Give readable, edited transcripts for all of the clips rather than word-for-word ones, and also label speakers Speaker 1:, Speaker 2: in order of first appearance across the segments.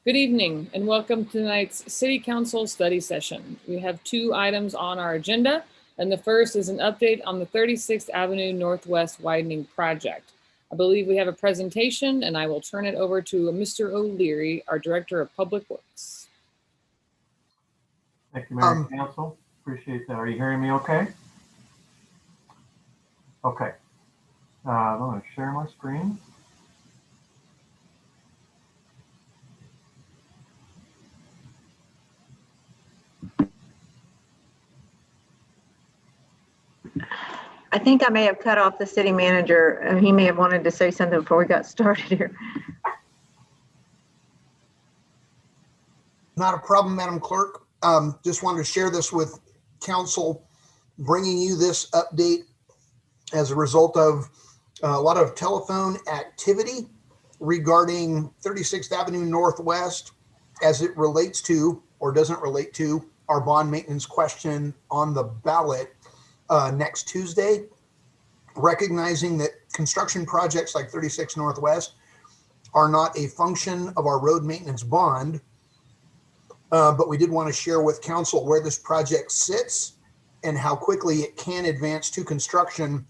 Speaker 1: Good evening and welcome to tonight's City Council study session. We have two items on our agenda, and the first is an update on the 36th Avenue Northwest Widening project. I believe we have a presentation, and I will turn it over to Mr. O'Leary, our Director of Public Works.
Speaker 2: Thank you, Mayor and Council. Appreciate that. Are you hearing me okay? Okay. I'm going to share my screen.
Speaker 3: I think I may have cut off the city manager. He may have wanted to say something before we got started here.
Speaker 4: Not a problem, Madam Clerk. Just wanted to share this with council, bringing you this update as a result of a lot of telephone activity regarding 36th Avenue Northwest as it relates to or doesn't relate to our bond maintenance question on the ballot next Tuesday, recognizing that construction projects like 36 Northwest are not a function of our road maintenance bond, but we did want to share with council where this project sits and how quickly it can advance to construction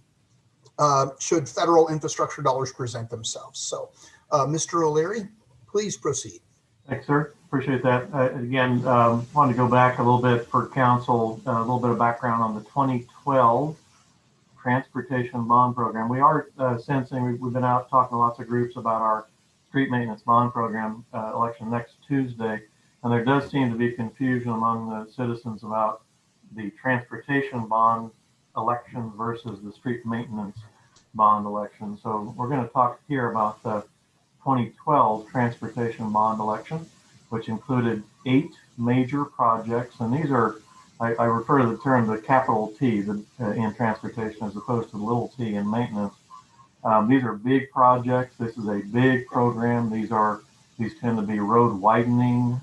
Speaker 4: should federal infrastructure dollars present themselves. So, Mr. O'Leary, please proceed.
Speaker 2: Thanks, sir. Appreciate that. Again, wanted to go back a little bit for council, a little bit of background on the 2012 Transportation Bond Program. We are sensing, we've been out talking to lots of groups about our street maintenance bond program election next Tuesday, and there does seem to be confusion among the citizens about the transportation bond election versus the street maintenance bond election. So we're going to talk here about the 2012 transportation bond election, which included 8 major projects. And these are, I refer to the term the capital T in transportation as opposed to the little t in maintenance. These are big projects. This is a big program. These tend to be road widening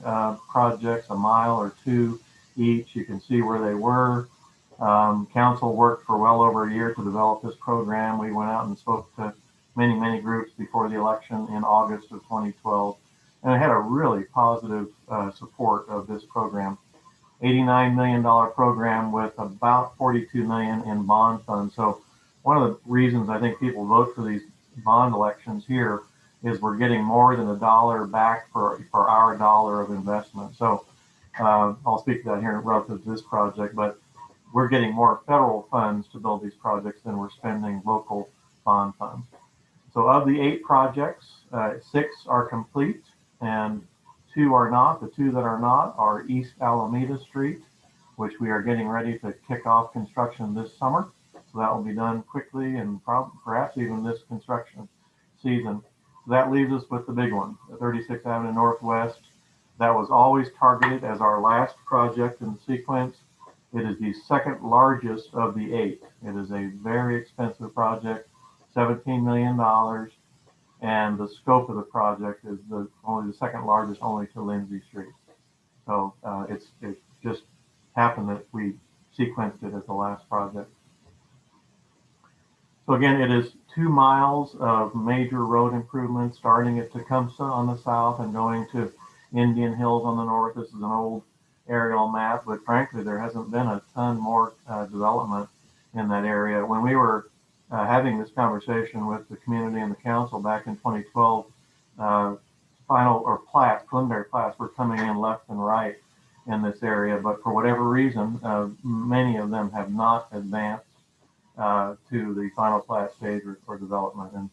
Speaker 2: projects, a mile or 2 each. You can see where they were. Council worked for well over a year to develop this program. We went out and spoke to many groups before the election in August of 2012, and it had a really positive support of this program. $89 million program with about $42 million in bond funds. So one of the reasons I think people vote for these bond elections here is we're getting more than $1 back for our dollar of investment. So I'll speak to that here relative to this project, but we're getting more federal funds to build these projects than we're spending local bond funds. So of the 8 projects, 6 are complete and 2 are not. The 2 that are not are East Alameda Street, which we are getting ready to kick off construction this summer. So that will be done quickly and perhaps even this construction season. So that leaves us with the big one, the 36th Avenue Northwest. That was always targeted as our last project in the sequence. It is the second largest of the 8. It is a very expensive project, $17 million. And the scope of the project is only the second largest, only to Lindsay Street. So it just happened that we sequenced it as the last project. So again, it is 2 miles of major road improvements, starting at Tecumseh on the south and going to Indian Hills on the north. This is an old aerial map, but frankly, there hasn't been a ton more development in that area. When we were having this conversation with the community and the council back in 2012, preliminary plats were coming in left and right in this area, but for whatever reason, many of them have not advanced to the final plat stage for development. And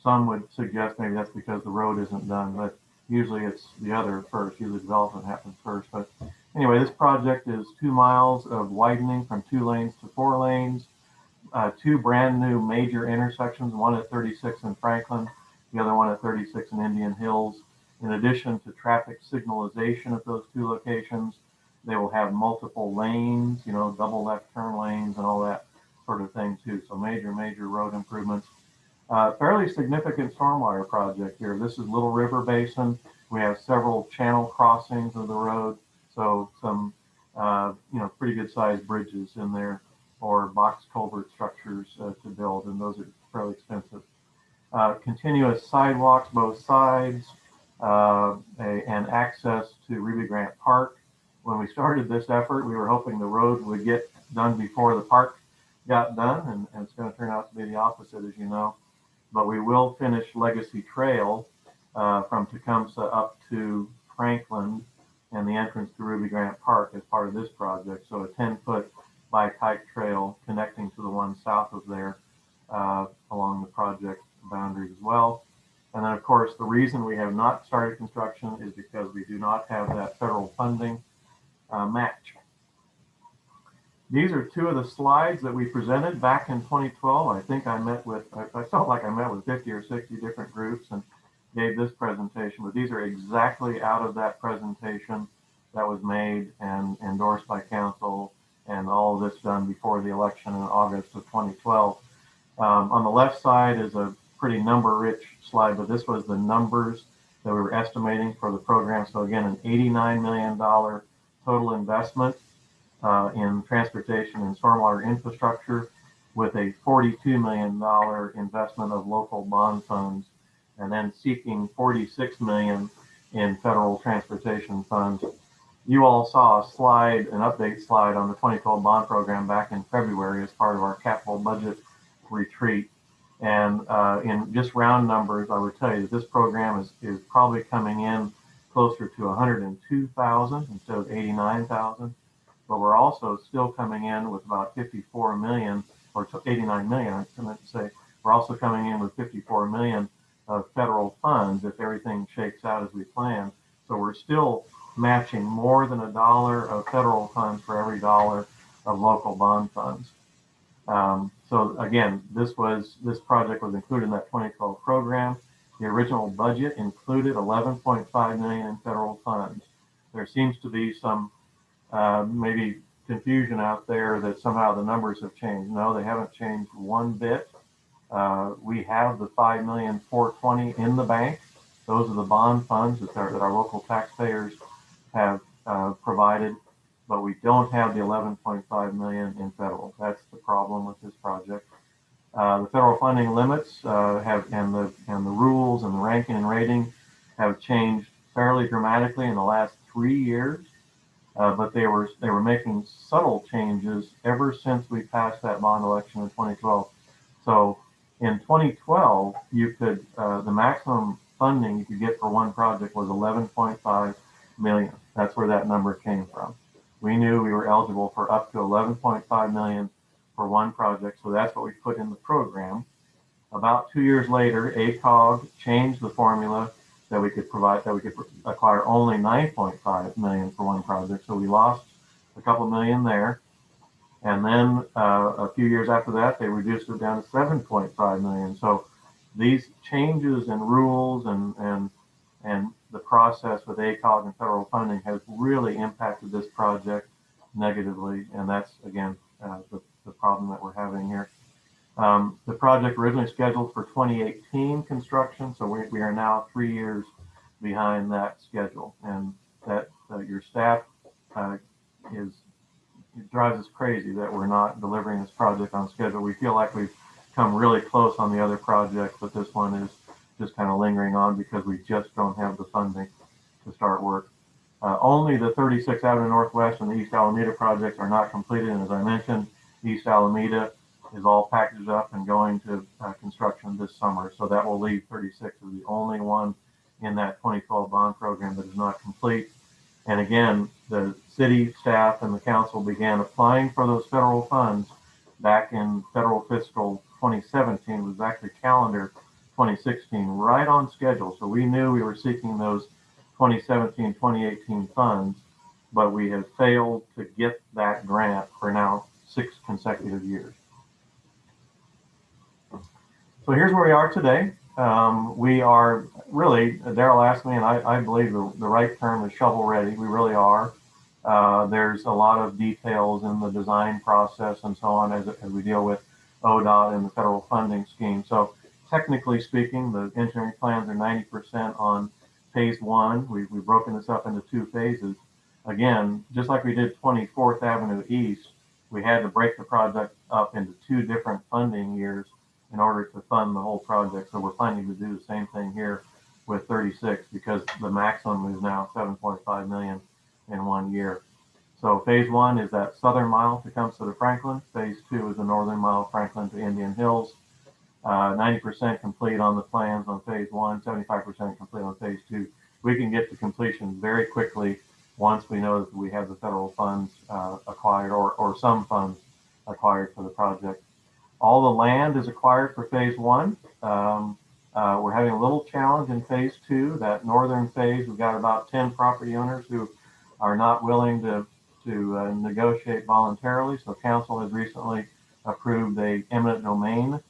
Speaker 2: some would suggest maybe that's because the road isn't done, but usually it's the other first. Usually development happens first. But anyway, this project is 2 miles of widening from 2 lanes to 4 lanes. 2 brand new major intersections, one at 36 in Franklin, the other one at 36 in Indian Hills. In addition to traffic signalization at those 2 locations, they will have multiple lanes, double left turn lanes and all that sort of thing too. So major road improvements. Fairly significant stormwater project here. This is Little River Basin. We have several channel crossings of the road. So some, pretty good sized bridges in there, or box culvert structures to build, and those are fairly expensive. Continuous sidewalks both sides, and access to Ruby Grant Park. When we started this effort, we were hoping the road would get done before the park got done, and it's going to turn out to be the opposite, as you know. But we will finish Legacy Trail from Tecumseh up to Franklin and the entrance to Ruby Grant Park as part of this project. So a 10-foot bike hike trail connecting to the one south of there along the project boundaries as well. And then, of course, the reason we have not started construction is because we do not have that federal funding match. These are two of the slides that we presented back in 2012. I think I felt like I met with 50 or 60 different groups and gave this presentation, but these are exactly out of that presentation that was made and endorsed by council, and all of this done before the election in August of 2012. On the left side is a pretty number-rich slide, but this was the numbers that we were estimating for the program. So again, an $89 million total investment in transportation and stormwater infrastructure, with a $42 million investment of local bond funds, and then seeking $46 million in federal transportation funds. You all saw a slide, an update slide on the 2012 bond program back in February as part of our capital budget retreat. And in just round numbers, I would tell you that this program is probably coming in closer to 102,000 instead of 89,000. But we're also still coming in with about 54 million, or 89 million, I meant to say. We're also coming in with 54 million of federal funds if everything shakes out as we plan. So we're still matching more than $1 of federal funds for every dollar of local bond funds. So again, this project was included in that 2012 program. The original budget included 11.5 million in federal funds. There seems to be some maybe confusion out there that somehow the numbers have changed. No, they haven't changed one bit. We have the $5,420,000 in the bank. Those are the bond funds that our local taxpayers have provided, but we don't have the 11.5 million in federal. That's the problem with this project. The federal funding limits and the rules and the ranking and rating have changed fairly dramatically in the last 3 years. But they were making subtle changes ever since we passed that bond election in 2012. So in 2012, you could the maximum funding you could get for one project was 11.5 million. That's where that number came from. We knew we were eligible for up to 11.5 million for one project, so that's what we put in the program. About 2 years later, ACOG changed the formula that we could acquire only 9.5 million for one project. So we lost a couple million there. And then a few years after that, they reduced it down to 7.5 million. So these changes in rules and the process with ACOG and federal funding has really impacted this project negatively. And that's, again, the problem that we're having here. The project originally scheduled for 2018 construction, so we are now 3 years behind that schedule, and that your staff it drives us crazy that we're not delivering this project on schedule. We feel like we've come really close on the other projects, but this one is just kind of lingering on because we just don't have the funding to start work. Only the 36th Avenue Northwest and the East Alameda projects are not completed, and as I mentioned, East Alameda is all packaged up and going to construction this summer. So that will leave 36 as the only one in that 2012 bond program that is not complete. And again, the city staff and the council began applying for those federal funds back in federal fiscal 2017. It was actually calendar 2016, right on schedule. So we knew we were seeking those 2017, 2018 funds, but we have failed to get that grant for now 6 consecutive years. So here's where we are today. We are really, Daryl asked me, and I believe the right term is shovel ready. We really are. There's a lot of details in the design process and so on as we deal with ODOT and the federal funding scheme. So technically speaking, the engineering plans are 90% on phase 1. We've broken this up into 2 phases. Again, just like we did 24th Avenue East, we had to break the project up into 2 different funding years in order to fund the whole project. So we're planning to do the same thing here with 36 because the maximum is now 7.5 million in 1 year. So phase 1 is that southern mile to Tecumseh to Franklin. Phase 2 is the northern mile, Franklin to Indian Hills. 90% complete on the plans on phase 1, 75% complete on phase 2. We can get to completion very quickly once we know that we have the federal funds acquired or some funds acquired for the project. All the land is acquired for phase 1. We're having a little challenge in phase 2, that northern phase. We've got about 10 property owners who are not willing to negotiate voluntarily. So council has recently approved a eminent domain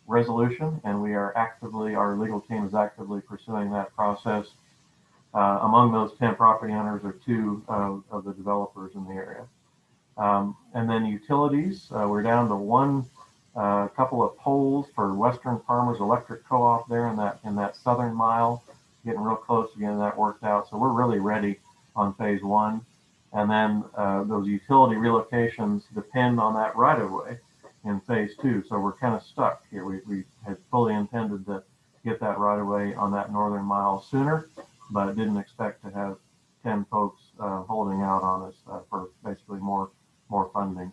Speaker 2: resolution, and we are actively, our legal team is actively pursuing that process. Among those 10 property owners are 2 of the developers in the area. And then utilities, we're down to 1 couple of poles for Western Farmers Electric Co-op there in that southern mile, getting real close to getting that worked out. So we're really ready on phase 1. And then those utility relocations depend on that right of way in phase 2. So we're kind of stuck here. We had fully intended to get that right of way on that northern mile sooner, but didn't expect to have 10 folks holding out on us for basically more funding.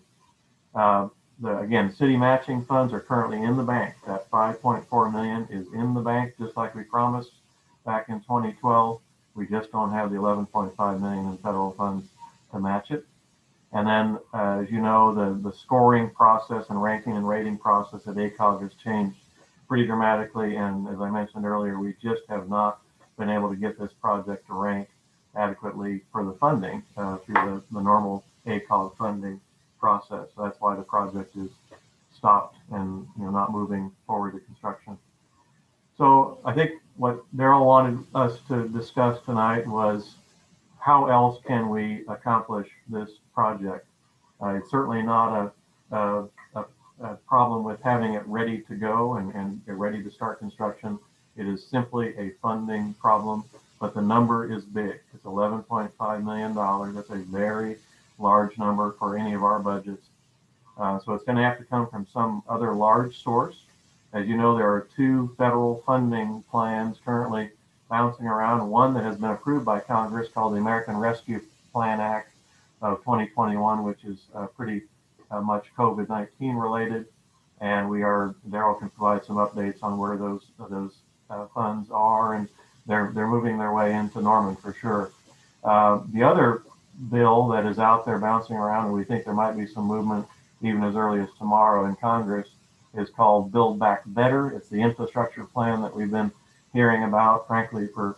Speaker 2: Again, city matching funds are currently in the bank. That 5.4 million is in the bank, just like we promised back in 2012. We just don't have the 11.5 million in federal funds to match it. And then, as you know, the scoring process and ranking and rating process at ACOG has changed pretty dramatically. And as I mentioned earlier, we just have not been able to get this project to rank adequately for the funding through the normal ACOG funding process. So that's why the project is stopped and not moving forward to construction. So I think what Daryl wanted us to discuss tonight was how else can we accomplish this project. It's certainly not a problem with having it ready to go and ready to start construction. It is simply a funding problem, but the number is big. It's $11.5 million. That's a very large number for any of our budgets. So it's going to have to come from some other large source. As you know, there are 2 federal funding plans currently bouncing around. One that has been approved by Congress called the American Rescue Plan Act of 2021, which is pretty much COVID-19 related. And Daryl can provide some updates on where those funds are, and they're moving their way into Norman for sure. The other bill that is out there bouncing around, and we think there might be some movement even as early as tomorrow in Congress, is called Build Back Better. It's the infrastructure plan that we've been hearing about, frankly, for,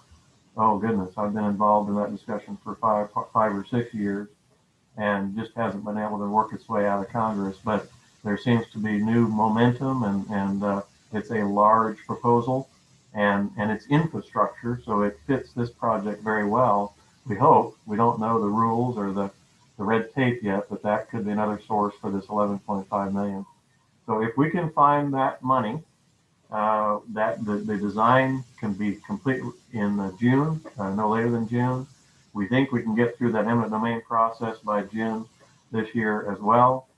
Speaker 2: oh goodness, I've been involved in that discussion for five or 6 years, and just hasn't been able to work its way out of Congress. But there seems to be new momentum, and it's a large proposal, and it's infrastructure, so it fits this project very well. We hope. We don't know the rules or the red tape yet, but that could be another source for this 11.5 million. So if we can find that money, that the design can be complete in June, no later than June. We think we can get through that eminent domain process by June this year as well.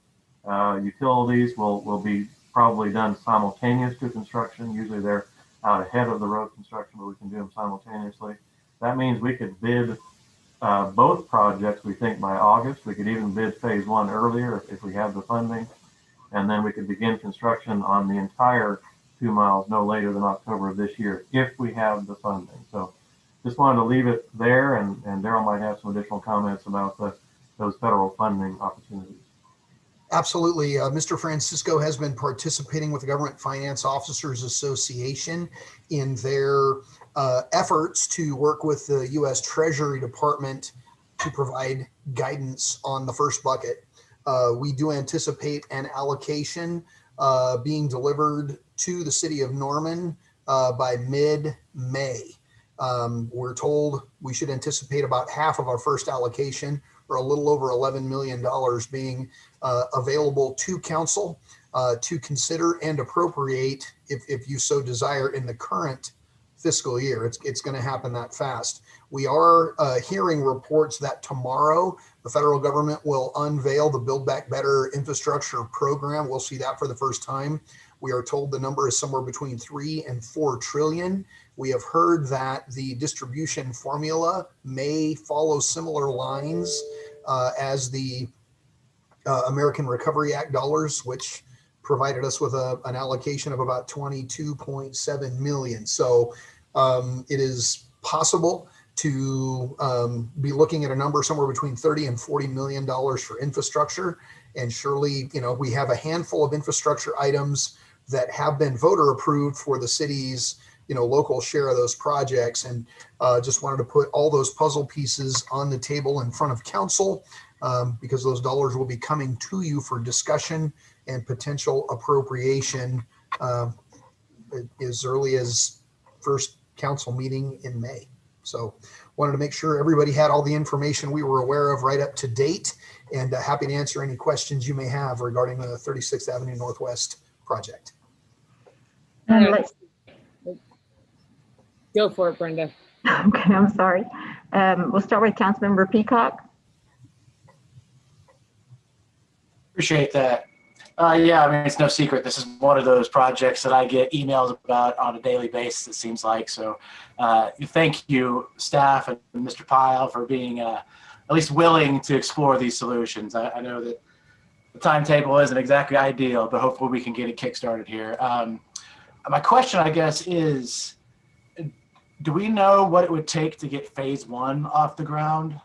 Speaker 2: Utilities will be probably done simultaneous to construction. Usually they're out ahead of the road construction, but we can do them simultaneously. That means we could bid both projects, we think, by August. We could even bid phase 1 earlier if we have the funding. And then we could begin construction on the entire 2 miles no later than October of this year, if we have the funding. So just wanted to leave it there, and Daryl might have some additional comments about those federal funding opportunities.
Speaker 4: Absolutely. Mr. Francisco has been participating with the Government Finance Officers Association in their efforts to work with the U.S. Treasury Department to provide guidance on the first bucket. We do anticipate an allocation being delivered to the city of Norman by mid-May. We're told we should anticipate about half of our first allocation, or a little over $11 million, being available to council to consider and appropriate if you so desire in the current fiscal year. It's going to happen that fast. We are hearing reports that tomorrow the federal government will unveil the Build Back Better infrastructure program. We'll see that for the first time. We are told the number is somewhere between 3 and 4 trillion. We have heard that the distribution formula may follow similar lines as the American Recovery Act dollars, which provided us with an allocation of about 22.7 million. So it is possible to be looking at a number somewhere between 30 and 40 million dollars for infrastructure. And surely, we have a handful of infrastructure items that have been voter approved for the city's, local share of those projects. And just wanted to put all those puzzle pieces on the table in front of council because those dollars will be coming to you for discussion and potential appropriation as early as first council meeting in May. So wanted to make sure everybody had all the information we were aware of right up to date, and happy to answer any questions you may have regarding the 36th Avenue Northwest project.
Speaker 3: And let's,
Speaker 1: Go for it, Brenda.
Speaker 3: okay, I'm sorry. We'll start with Councilmember Peacock.
Speaker 5: Appreciate that. Yeah, I mean, it's no secret. This is one of those projects that I get emails about on a daily basis, it seems like. So thank you, staff and Mr. Pyle, for being at least willing to explore these solutions. I know that the timetable isn't exactly ideal, but hopefully we can get it kickstarted here. My question, I guess, is, do we know what it would take to get phase one off the ground?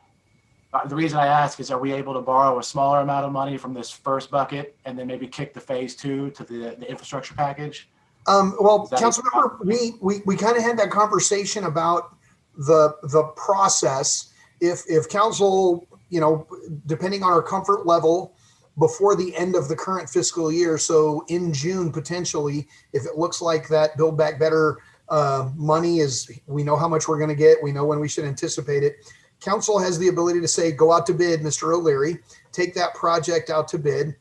Speaker 5: The reason I ask is, are we able to borrow a smaller amount of money from this first bucket and then maybe kick the phase two to the infrastructure package?
Speaker 4: Well, Councilmember, we kind of had that conversation about the process. If council, depending on our comfort level, before the end of the current fiscal year, so in June potentially, if it looks like that Build Back Better money is, we know how much we're going to get, we know when we should anticipate it. Council has the ability to say, go out to bid, Mr. O'Leary, take that project out to bid.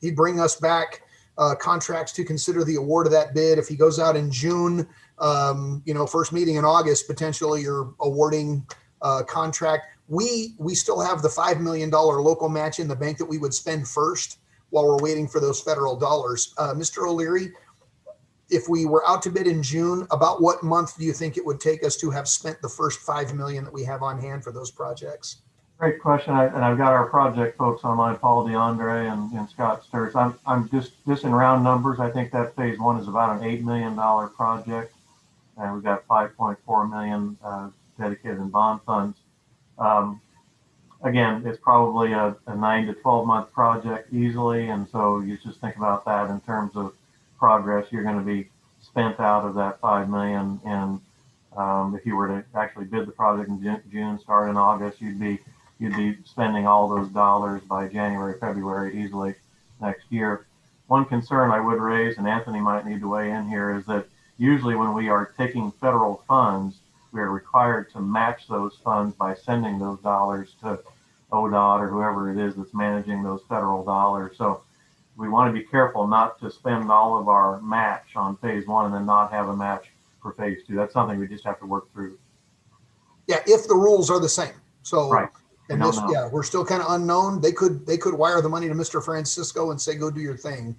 Speaker 4: He'd bring us back contracts to consider the award of that bid. If he goes out in June, first meeting in August, potentially you're awarding contract. We still have the $5 million local match in the bank that we would spend first while we're waiting for those federal dollars. Mr. O'Leary, if we were out to bid in June, about what month do you think it would take us to have spent the first $5 million that we have on hand for those projects?
Speaker 2: Great question. And I've got our project folks online, Paul DeAndre and Scott Sturz. I'm just in round numbers. I think that phase one is about an $8 million project. And we've got 5.4 million dedicated in bond funds. Again, it's probably a 9 to 12 month project easily. And so you just think about that in terms of progress. You're going to be spent out of that 5 million. And if you were to actually bid the project in June, start in August, you'd be spending all those dollars by January, February easily next year. One concern I would raise, and Anthony might need to weigh in here, is that usually when we are taking federal funds, we are required to match those funds by sending those dollars to ODOT or whoever it is that's managing those federal dollars. So we want to be careful not to spend all of our match on phase one and then not have a match for phase two. That's something we just have to work through.
Speaker 4: Yeah, if the rules are the same. So,
Speaker 2: right.
Speaker 4: And this, yeah, we're still kind of unknown. They could wire the money to Mr. Francisco and say, go do your thing.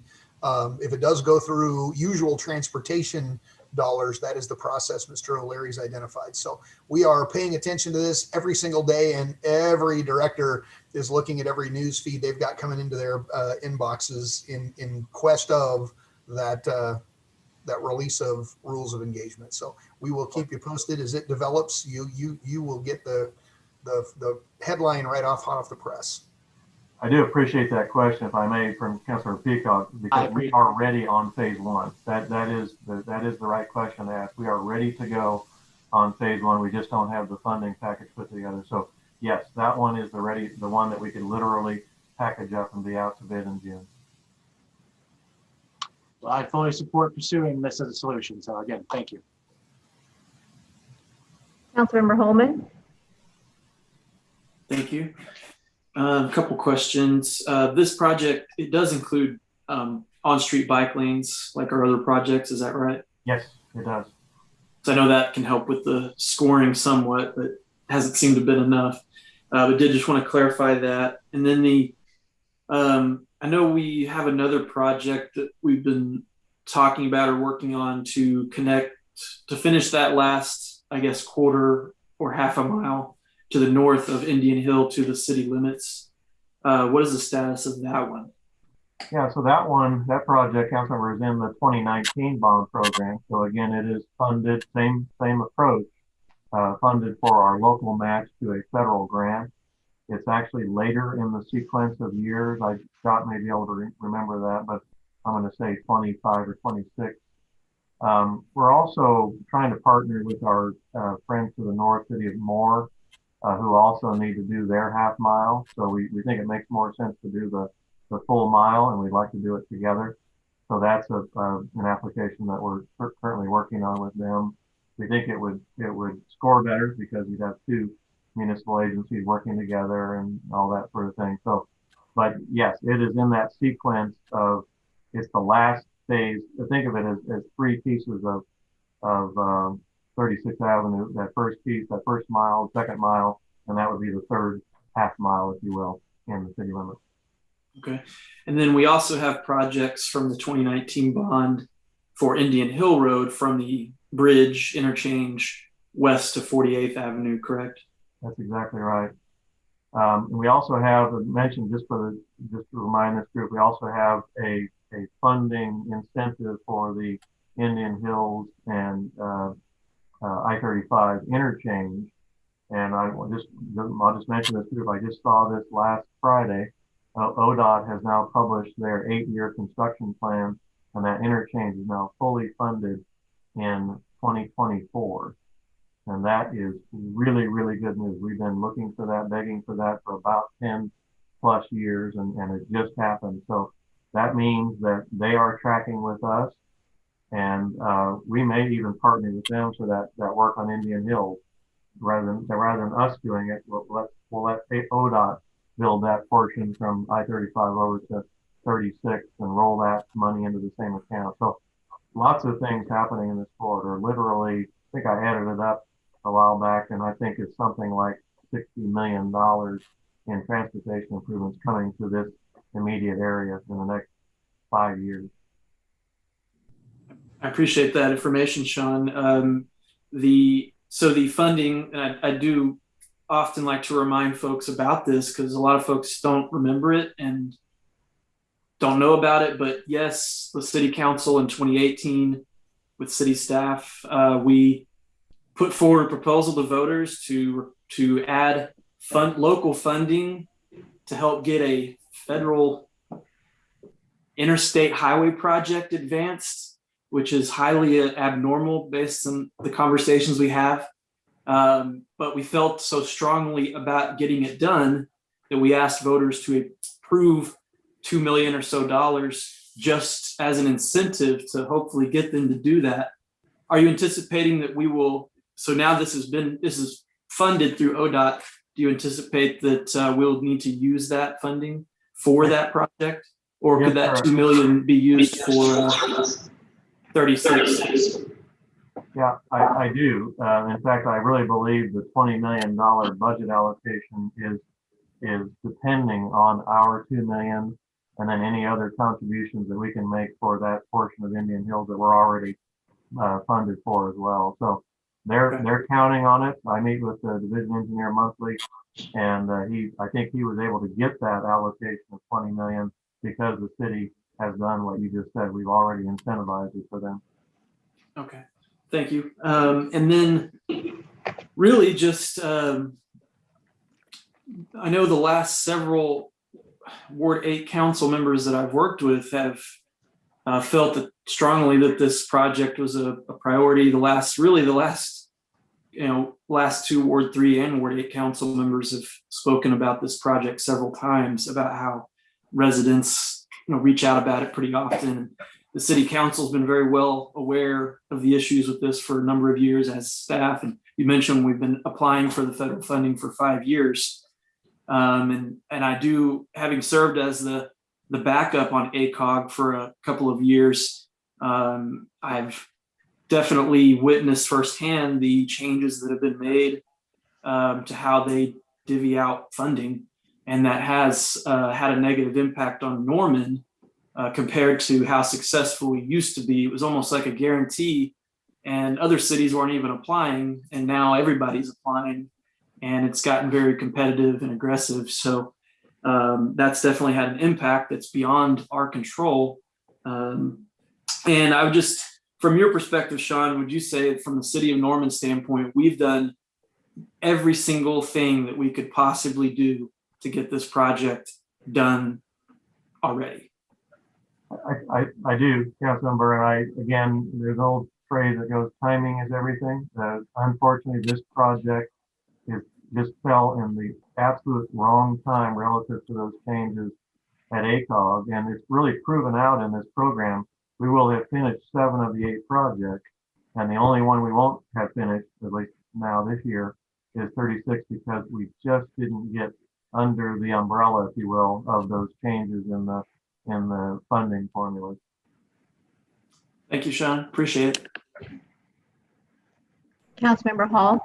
Speaker 4: If it does go through usual transportation dollars, that is the process Mr. O'Leary's identified. So we are paying attention to this every single day, and every director is looking at every news feed they've got coming into their inboxes in quest of that release of rules of engagement. So we will keep you posted as it develops. You will get the headline right hot off the press.
Speaker 2: I do appreciate that question, if I may, from Councilor Peacock, because we are ready on phase one. That is the right question to ask. We are ready to go on phase one. We just don't have the funding package put together. So yes, that one is the one that we could literally package up and be out to bid in June.
Speaker 5: Well, I fully support pursuing this as a solution. So again, thank you.
Speaker 3: Councilmember Holman.
Speaker 6: Thank you. A couple questions. This project, it does include on-street bike lanes like our other projects. Is that right?
Speaker 2: Yes, it does.
Speaker 6: So I know that can help with the scoring somewhat, but hasn't seemed to have been enough. But did just want to clarify that. And then I know we have another project that we've been talking about or working on to connect to finish that last, I guess, quarter or half a mile to the north of Indian Hill to the city limits. What is the status of that one?
Speaker 2: Yeah, so that project, Councilmember, is in the 2019 bond program. So again, it is funded, same approach, funded for our local match to a federal grant. It's actually later in the sequence of years. Scott may be able to remember that, but I'm going to say 25 or 26. We're also trying to partner with our friends to the north, city of Moore, who also need to do their half mile. So we think it makes more sense to do the full mile, and we'd like to do it together. So that's an application that we're currently working on with them. We think it would score better because we'd have two municipal agencies working together and all that sort of thing. So, but yes, it is in that sequence of, it's the last phase. Think of it as three pieces of 36th Avenue. That first piece, that first mile, second mile, and that would be the third half mile, if you will, in the city limits.
Speaker 6: Okay. And then we also have projects from the 2019 bond for Indian Hill Road from the bridge interchange west to 48th Avenue, correct?
Speaker 2: That's exactly right. And we also have mentioned, just to remind this group, we also have a funding incentive for the Indian Hills and I-35 interchange. And I'll just mention this group. I just saw this last Friday. ODOT has now published their 8-year construction plan, and that interchange is now fully funded in 2024. And that is really, really good news. We've been looking for that, begging for that for about 10 plus years, and it just happened. So that means that they are tracking with us, and we may even partner with them for that work on Indian Hills. Rather than us doing it, we'll let ODOT build that portion from I-35 over to 36 and roll that money into the same account. So lots of things happening in this corridor. Literally, I think I added it up a while back, and I think it's something like $60 million in transportation improvements coming to this immediate area in the next 5 years.
Speaker 6: I appreciate that information, Sean. So the funding, and I do often like to remind folks about this because a lot of folks don't remember it and don't know about it. But yes, the city council in 2018 with city staff, we put forward a proposal to voters to add local funding to help get a federal interstate highway project advanced, which is highly abnormal based on the conversations we have. But we felt so strongly about getting it done that we asked voters to approve $2 million or so just as an incentive to hopefully get them to do that. Are you anticipating that we will? So now this is funded through ODOT. Do you anticipate that we'll need to use that funding for that project, or could that $2 million be used for 36?
Speaker 2: Yeah, I do. In fact, I really believe the $20 million budget allocation is depending on our $2 million and then any other contributions that we can make for that portion of Indian Hills that we're already funded for as well. So they're counting on it. I meet with the division engineer monthly, and I think he was able to get that allocation of $20 million because the city has done what you just said. We've already incentivized it for them.
Speaker 6: Okay. Thank you. And then really just, I know the last several Ward 8 council members that I've worked with have felt that strongly that this project was a priority. The last two Ward 3 and Ward 8 council members have spoken about this project several times, about how residents reach out about it pretty often. The city council's been very well aware of the issues with this for a number of years as staff. And you mentioned we've been applying for the federal funding for 5 years. And I do, having served as the backup on ACOG for a couple of years, I've definitely witnessed firsthand the changes that have been made to how they divvy out funding. And that has had a negative impact on Norman compared to how successful we used to be. It was almost like a guarantee and other cities weren't even applying, and now everybody's applying, and it's gotten very competitive and aggressive. So that's definitely had an impact that's beyond our control. And I would just, from your perspective, Sean, would you say from the city of Norman standpoint, we've done every single thing that we could possibly do to get this project done already?
Speaker 2: I do, Councilmember, and again, there's an old phrase that goes, timing is everything. Unfortunately, this project just fell in the absolute wrong time relative to those changes at ACOG, and it's really proven out in this program. We will have finished 7 of the 8 projects, and the only one we won't have finished, at least now this year, is 36, because we just didn't get under the umbrella, if you will, of those changes in the funding formulas.
Speaker 6: Thank you, Sean. Appreciate it.
Speaker 3: Councilmember Hall.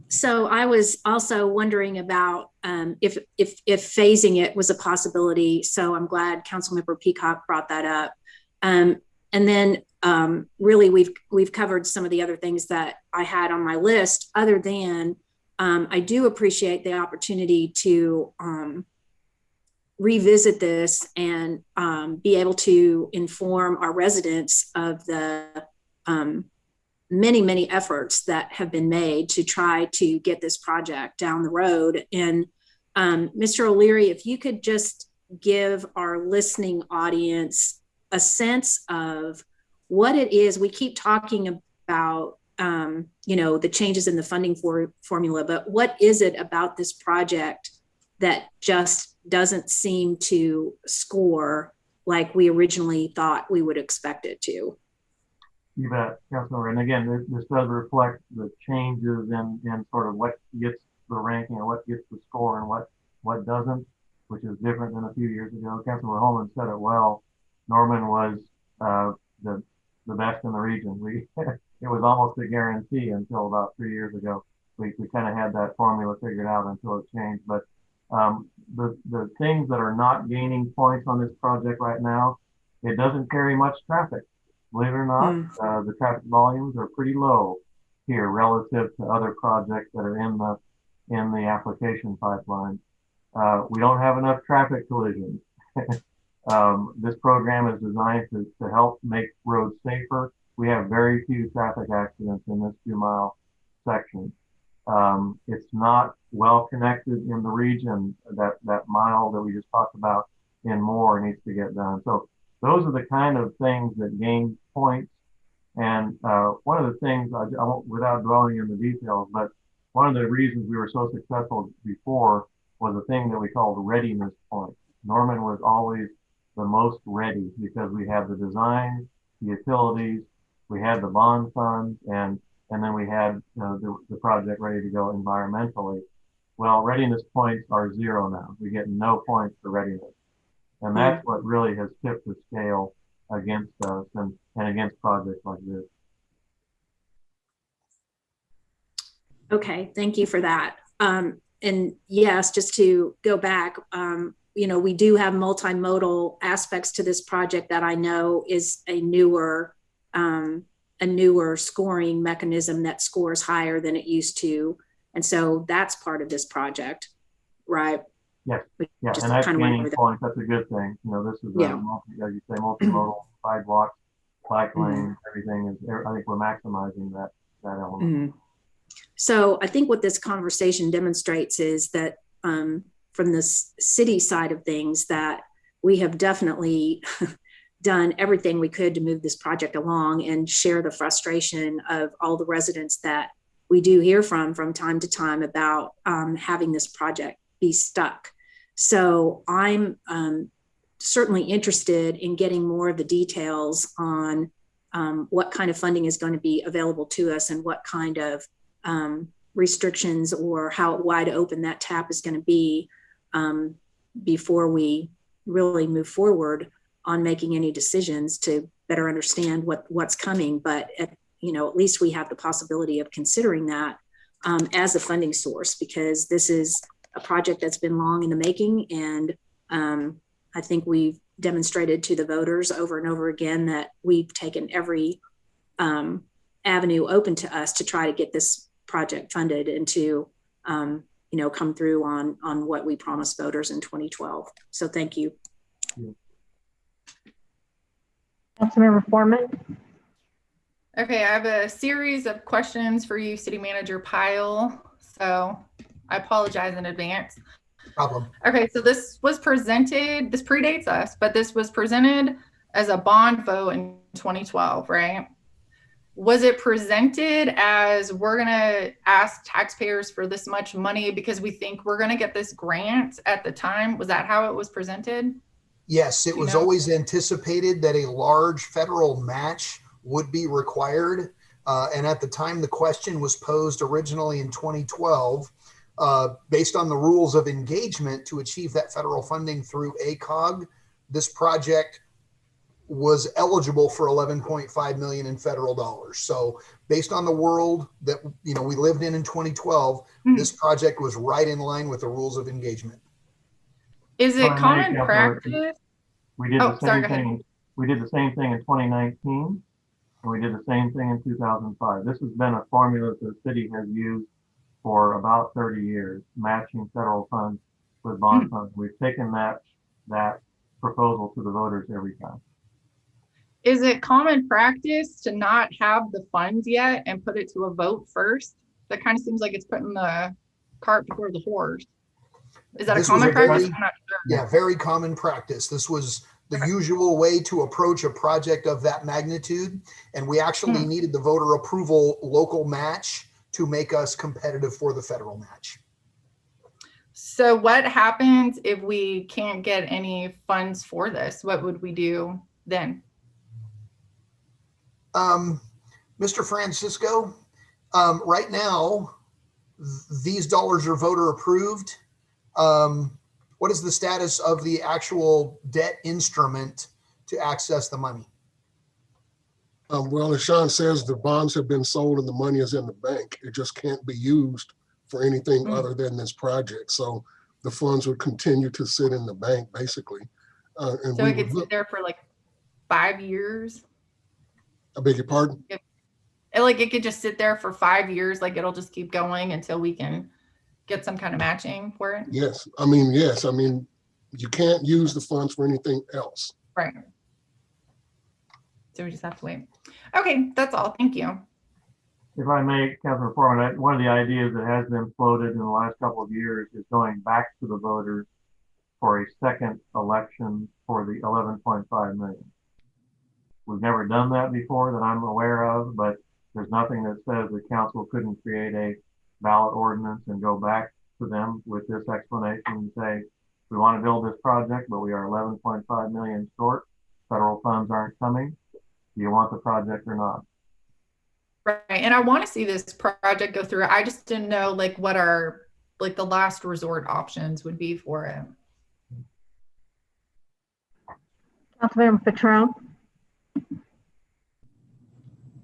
Speaker 7: So I was also wondering about if phasing it was a possibility. So I'm glad Councilmember Peacock brought that up. And then really we've covered some of the other things that I had on my list, other than I do appreciate the opportunity to revisit this and be able to inform our residents of the many efforts that have been made to try to get this project down the road. And Mr. O'Leary, if you could just give our listening audience a sense of what it is. We keep talking about the changes in the funding formula, but what is it about this project that just doesn't seem to score like we originally thought we would expect it to?
Speaker 2: You bet, Councilmember. And again, this does reflect the changes in sort of what gets the ranking or what gets the score and what doesn't, which is different than a few years ago. Councilmember Holman said it well. Norman was the best in the region. It was almost a guarantee until about 3 years ago. We kind of had that formula figured out until it changed. But the things that are not gaining points on this project right now, it doesn't carry much traffic. Believe it or not, the traffic volumes are pretty low here relative to other projects that are in the application pipeline. We don't have enough traffic collisions. This program is designed to help make roads safer. We have very few traffic accidents in this 2-mile section. It's not well connected in the region. That mile that we just talked about in Moore needs to get done. So those are the kind of things that gain points. And one of the things, I won't, without dwelling in the details, but one of the reasons we were so successful before was a thing that we called readiness points. Norman was always the most ready because we had the design, the utilities, we had the bond funds, and then we had the project ready to go environmentally. Well, readiness points are 0 now. We get no points for readiness. And that's what really has tipped the scale against us and against projects like this.
Speaker 7: Okay, thank you for that. And yes, just to go back, we do have multimodal aspects to this project that I know is a newer scoring mechanism that scores higher than it used to. And so that's part of this project, right?
Speaker 2: Yes, yeah, and that's gaining points. That's a good thing. This is as you say, multimodal, sidewalks, bike lanes, everything is. I think we're maximizing that element.
Speaker 7: So I think what this conversation demonstrates is that from the city side of things, that we have definitely done everything we could to move this project along and share the frustration of all the residents that we do hear from time to time about having this project be stuck. So I'm certainly interested in getting more of the details on what kind of funding is going to be available to us and what kind of restrictions or how wide open that tap is going to be before we really move forward on making any decisions to better understand what's coming. But at least we have the possibility of considering that as a funding source, because this is a project that's been long in the making, and I think we've demonstrated to the voters over and over again that we've taken every avenue open to us to try to get this project funded and to come through on what we promised voters in 2012. So thank you.
Speaker 3: Councilmember Foreman.
Speaker 8: Okay, I have a series of questions for you, City Manager Pyle. So I apologize in advance.
Speaker 4: Problem.
Speaker 8: Okay, so this was presented, this predates us, but this was presented as a bond vote in 2012, right? Was it presented as we're gonna ask taxpayers for this much money because we think we're gonna get this grant at the time? Was that how it was presented?
Speaker 4: Yes, it was always anticipated that a large federal match would be required. And at the time the question was posed originally in 2012, based on the rules of engagement to achieve that federal funding through ACOG, this project was eligible for 11.5 million in federal dollars. So based on the world that we lived in 2012, this project was right in line with the rules of engagement.
Speaker 8: Is it common practice?
Speaker 2: We did the same thing. We did the same thing in 2019, and we did the same thing in 2005. This has been a formula that the city has used for about 30 years, matching federal funds with bond funds. We've taken that proposal to the voters every time.
Speaker 8: Is it common practice to not have the funds yet and put it to a vote first? That kind of seems like it's putting the cart before the horse. Is that a common practice? I'm not sure.
Speaker 4: Yeah, very common practice. This was the usual way to approach a project of that magnitude. And we actually needed the voter approval local match to make us competitive for the federal match.
Speaker 8: So what happens if we can't get any funds for this? What would we do then?
Speaker 4: Mr. Francisco, right now, these dollars are voter approved. What is the status of the actual debt instrument to access the money?
Speaker 9: Well, as Sean says, the bonds have been sold and the money is in the bank. It just can't be used for anything other than this project. So the funds would continue to sit in the bank, basically. And
Speaker 8: so it could sit there for like 5 years?
Speaker 9: I beg your pardon?
Speaker 8: Like it could just sit there for 5 years, like it'll just keep going until we can get some kind of matching for it?
Speaker 9: Yes. I mean, you can't use the funds for anything else.
Speaker 8: Right. So we just have to wait. Okay, that's all. Thank you.
Speaker 2: If I may, Councilor Foreman, one of the ideas that has been floated in the last couple of years is going back to the voters for a second election for the 11.5 million. We've never done that before that I'm aware of, but there's nothing that says the council couldn't create a ballot ordinance and go back to them with this explanation and say, we want to build this project, but we are 11.5 million short. Federal funds aren't coming. Do you want the project or not?
Speaker 8: Right. And I want to see this project go through. I just didn't know like what our the last resort options would be for it.
Speaker 3: Councilmember Patron.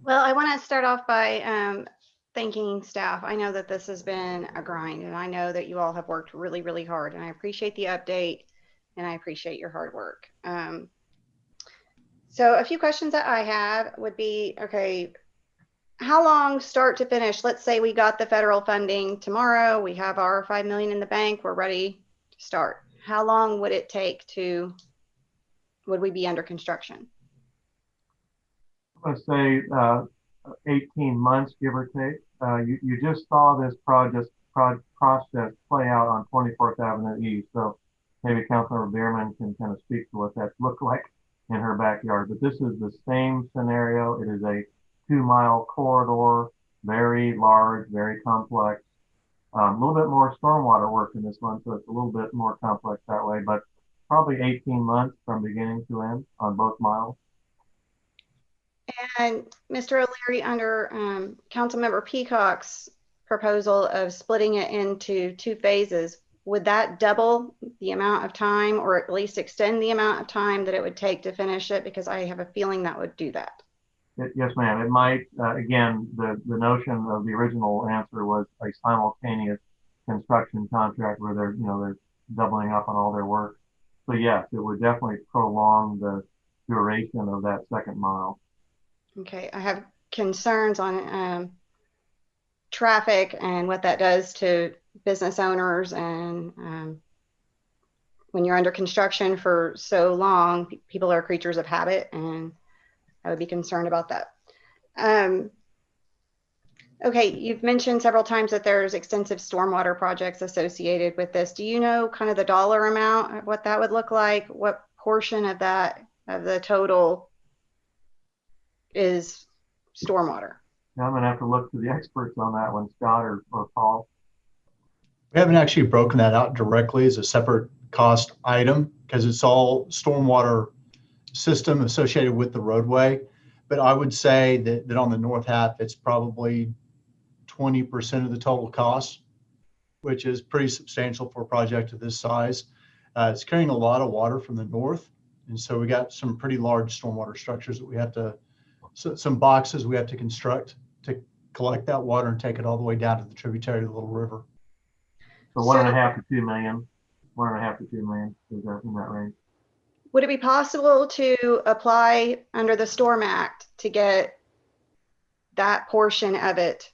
Speaker 10: Well, I want to start off by thanking staff. I know that this has been a grind, and I know that you all have worked really, really hard, and I appreciate the update, and I appreciate your hard work. So a few questions that I have would be, okay, how long start to finish? Let's say we got the federal funding tomorrow, we have our 5 million in the bank, we're ready to start. How long would it take would we be under construction?
Speaker 2: Let's say 18 months, give or take. You just saw this process play out on 24th Avenue East. So maybe Councilmember Bierman can kind of speak to what that looked like in her backyard. But this is the same scenario. It is a 2-mile corridor, very large, very complex. A little bit more stormwater work in this one, so it's a little bit more complex that way, but probably 18 months from beginning to end on both miles.
Speaker 10: And Mr. O'Leary, under Councilmember Peacock's proposal of splitting it into 2 phases, would that double the amount of time or at least extend the amount of time that it would take to finish it? Because I have a feeling that would do that.
Speaker 2: Yes, ma'am. It might, again, the notion of the original answer was a simultaneous construction contract where they're doubling up on all their work. So yes, it would definitely prolong the duration of that second mile.
Speaker 10: Okay, I have concerns on traffic and what that does to business owners, and when you're under construction for so long, people are creatures of habit, and I would be concerned about that. Okay, you've mentioned several times that there's extensive stormwater projects associated with this. Do you know kind of the dollar amount, what that would look like? What portion of that, of the total, is stormwater?
Speaker 2: Now I'm going to have to look to the experts on that one, Scott or Paul.
Speaker 11: We haven't actually broken that out directly as a separate cost item because it's all stormwater system associated with the roadway. But I would say that on the north half, it's probably 20% of the total cost, which is pretty substantial for a project of this size. It's carrying a lot of water from the north. And so we got some pretty large stormwater structures that we have to, some boxes we have to construct to collect that water and take it all the way down to the tributary of the Little River.
Speaker 2: So 1.5 to 2 million, 1.5 to 2 million is that in that range.
Speaker 10: Would it be possible to apply under the Storm Act to get that portion of it?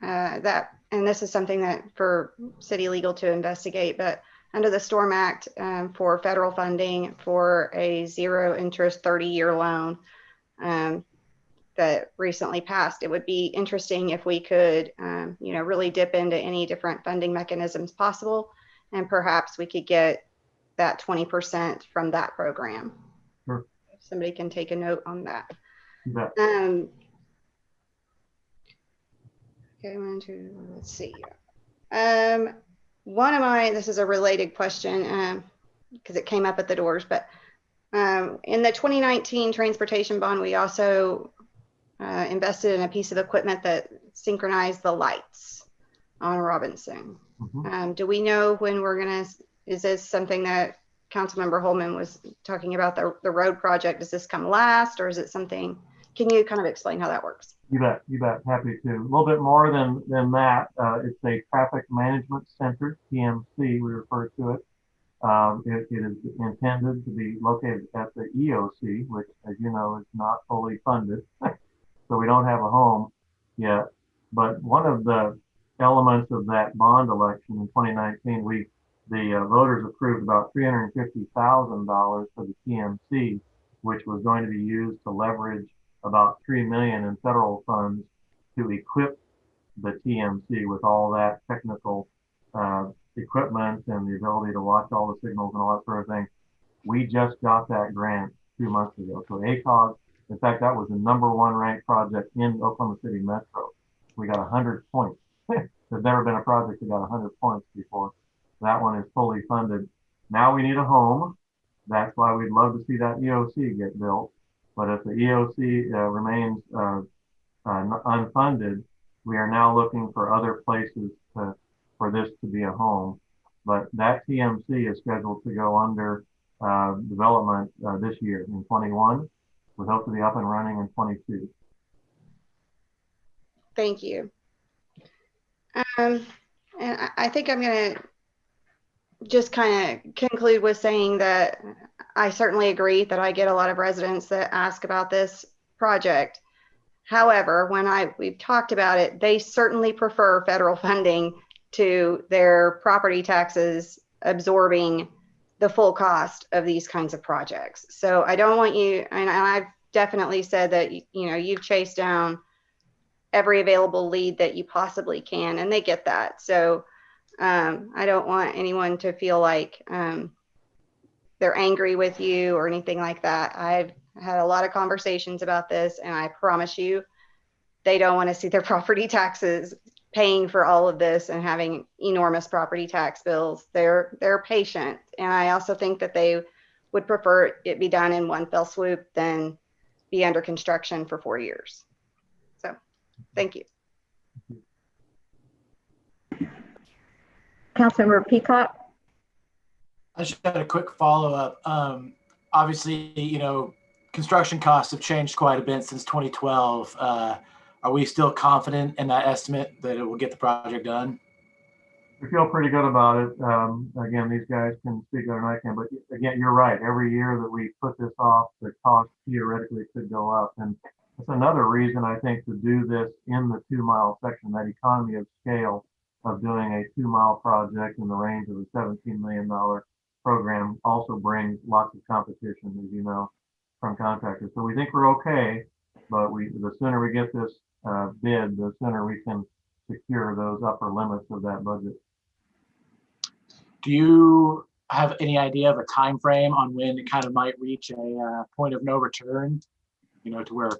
Speaker 10: And this is something that for city legal to investigate, but under the Storm Act for federal funding for a 0 interest 30-year loan that recently passed, it would be interesting if we could, really dip into any different funding mechanisms possible, and perhaps we could get that 20% from that program.
Speaker 2: Sure.
Speaker 10: Somebody can take a note on that.
Speaker 2: Yeah.
Speaker 10: Okay, let's see. This is a related question because it came up at the doors, but in the 2019 transportation bond, we also invested in a piece of equipment that synchronized the lights on Robinson.
Speaker 2: Mm-hmm.
Speaker 10: Do we know when we're gonna, is this something that Councilmember Holman was talking about, the road project? Does this come last, or is it something, can you kind of explain how that works?
Speaker 2: You bet, happy to. A little bit more than that. It's a traffic management center, TMC, we refer to it. It is intended to be located at the EOC, which, as you know, is not fully funded. So we don't have a home yet. But one of the elements of that bond election in 2019, the voters approved about $350,000 for the TMC, which was going to be used to leverage about $3 million in federal funds to equip the TMC with all that technical equipment and the ability to watch all the signals and all that sort of thing. We just got that grant 2 months ago. So ACOG, in fact, that was the #1 ranked project in Oklahoma City Metro. We got 100 points. There's never been a project that got 100 points before. That one is fully funded. Now we need a home. That's why we'd love to see that EOC get built. But if the EOC remains unfunded, we are now looking for other places for this to be a home. But that TMC is scheduled to go under development this year in 21. We hope to be up and running in 22.
Speaker 10: Thank you. And I think I'm going to just kind of conclude with saying that I certainly agree that I get a lot of residents that ask about this project. However, when we've talked about it, they certainly prefer federal funding to their property taxes absorbing the full cost of these kinds of projects. So I don't want you, and I've definitely said that, you've chased down every available lead that you possibly can, and they get that. So I don't want anyone to feel like they're angry with you or anything like that. I've had a lot of conversations about this, and I promise you, they don't want to see their property taxes paying for all of this and having enormous property tax bills. They're patient. And I also think that they would prefer it be done in one fell swoop than be under construction for 4 years. So thank you.
Speaker 3: Councilmember Peacock.
Speaker 5: I just had a quick follow-up. Obviously, construction costs have changed quite a bit since 2012. Are we still confident in that estimate that it will get the project done?
Speaker 2: We feel pretty good about it. Again, these guys can speak better than I can, but again, you're right. Every year that we put this off, the cost theoretically could go up. And that's another reason I think to do this in the 2-mile section, that economy of scale of doing a 2-mile project in the range of a $17 million program also brings lots of competition, as you know, from contractors. So we think we're okay, but the sooner we get this bid, the sooner we can secure those upper limits of that budget.
Speaker 5: Do you have any idea of a time frame on when it kind of might reach a point of no return? You know, to where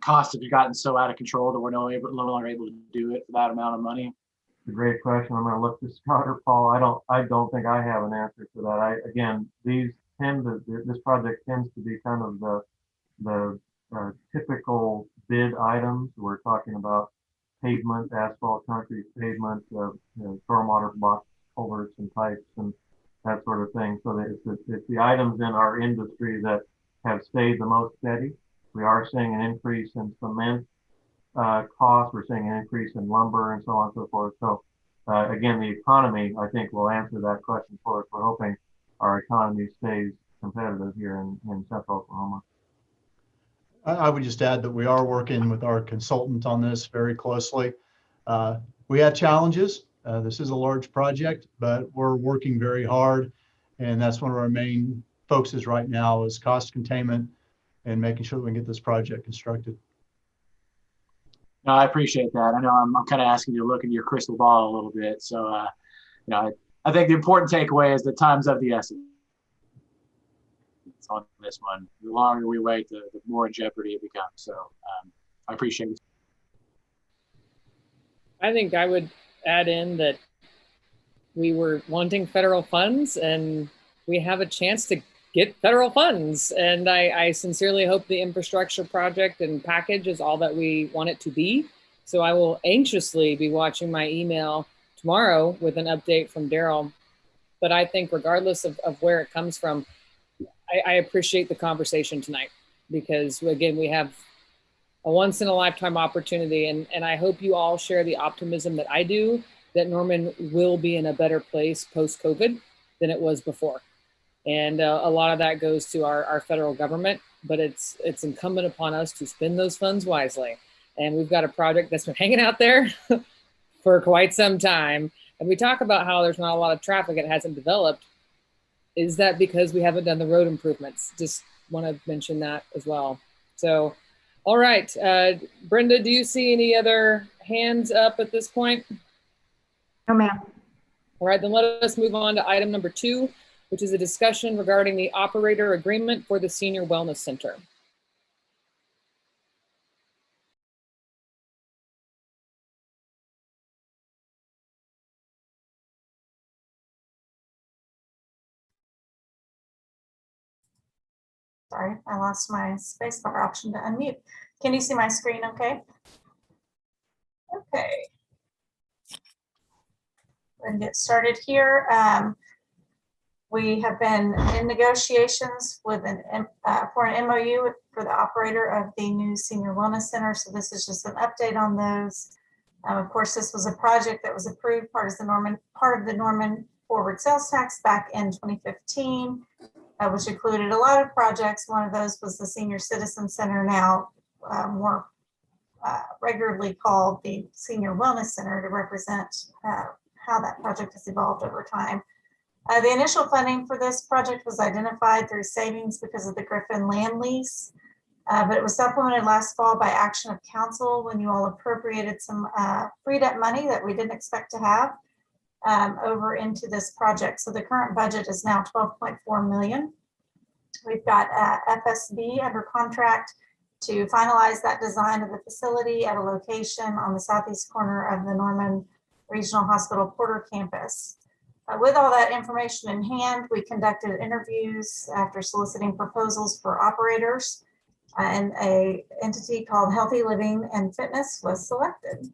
Speaker 5: costs have gotten so out of control that we're no longer able to do it for that amount of money?
Speaker 2: It's a great question. I'm going to look to Scott or Paul. I don't think I have an answer to that. Again, this project tends to be kind of the typical bid items. We're talking about pavement, asphalt, concrete pavement, stormwater box culverts and pipes and that sort of thing. So it's the items in our industry that have stayed the most steady. We are seeing an increase in cement costs. We're seeing an increase in lumber and so on and so forth. So again, the economy, I think, will answer that question for us. We're hoping our economy stays competitive here in Central Oklahoma.
Speaker 11: I would just add that we are working with our consultant on this very closely. We had challenges. This is a large project, but we're working very hard. And that's one of our main focuses right now is cost containment and making sure that we can get this project constructed.
Speaker 5: No, I appreciate that. I know I'm kind of asking you to look into your crystal ball a little bit. So, I think the important takeaway is that time's of the essence on this one. The longer we wait, the more in jeopardy it becomes. So I appreciate it.
Speaker 1: I think I would add in that we were wanting federal funds and we have a chance to get federal funds. And I sincerely hope the infrastructure project and package is all that we want it to be. So I will anxiously be watching my email tomorrow with an update from Daryl. But I think regardless of where it comes from, I appreciate the conversation tonight because, again, we have a once in a lifetime opportunity. And I hope you all share the optimism that I do, that Norman will be in a better place post-COVID than it was before. And a lot of that goes to our federal government, but it's incumbent upon us to spend those funds wisely. And we've got a project that's been hanging out there for quite some time. And we talk about how there's not a lot of traffic, it hasn't developed. Is that because we haven't done the road improvements? Just want to mention that as well. So, all right, Brenda, do you see any other hands up at this point?
Speaker 3: No, ma'am.
Speaker 1: All right, then let us move on to item number 2, which is a discussion regarding the operator agreement for the Senior Wellness Center.
Speaker 12: Sorry, I lost my spacebar option to unmute. Can you see my screen okay? Okay. We're going to get started here. We have been in negotiations with for an MOU for the operator of the new Senior Wellness Center. So this is just an update on those. Of course, this was a project that was approved part of the Norman Forward Sales Tax back in 2015. Which included a lot of projects. One of those was the Senior Citizen Center, now more regularly called the Senior Wellness Center, to represent how that project has evolved over time. The initial funding for this project was identified through savings because of the Griffin land lease, but it was supplemented last fall by action of council when you all appropriated some freed up money that we didn't expect to have over into this project. So the current budget is now $12.4 million. We've got FSB under contract to finalize that design of the facility at a location on the southeast corner of the Norman Regional Hospital Porter campus. With all that information in hand, we conducted interviews after soliciting proposals for operators, and an entity called Healthy Living and Fitness was selected.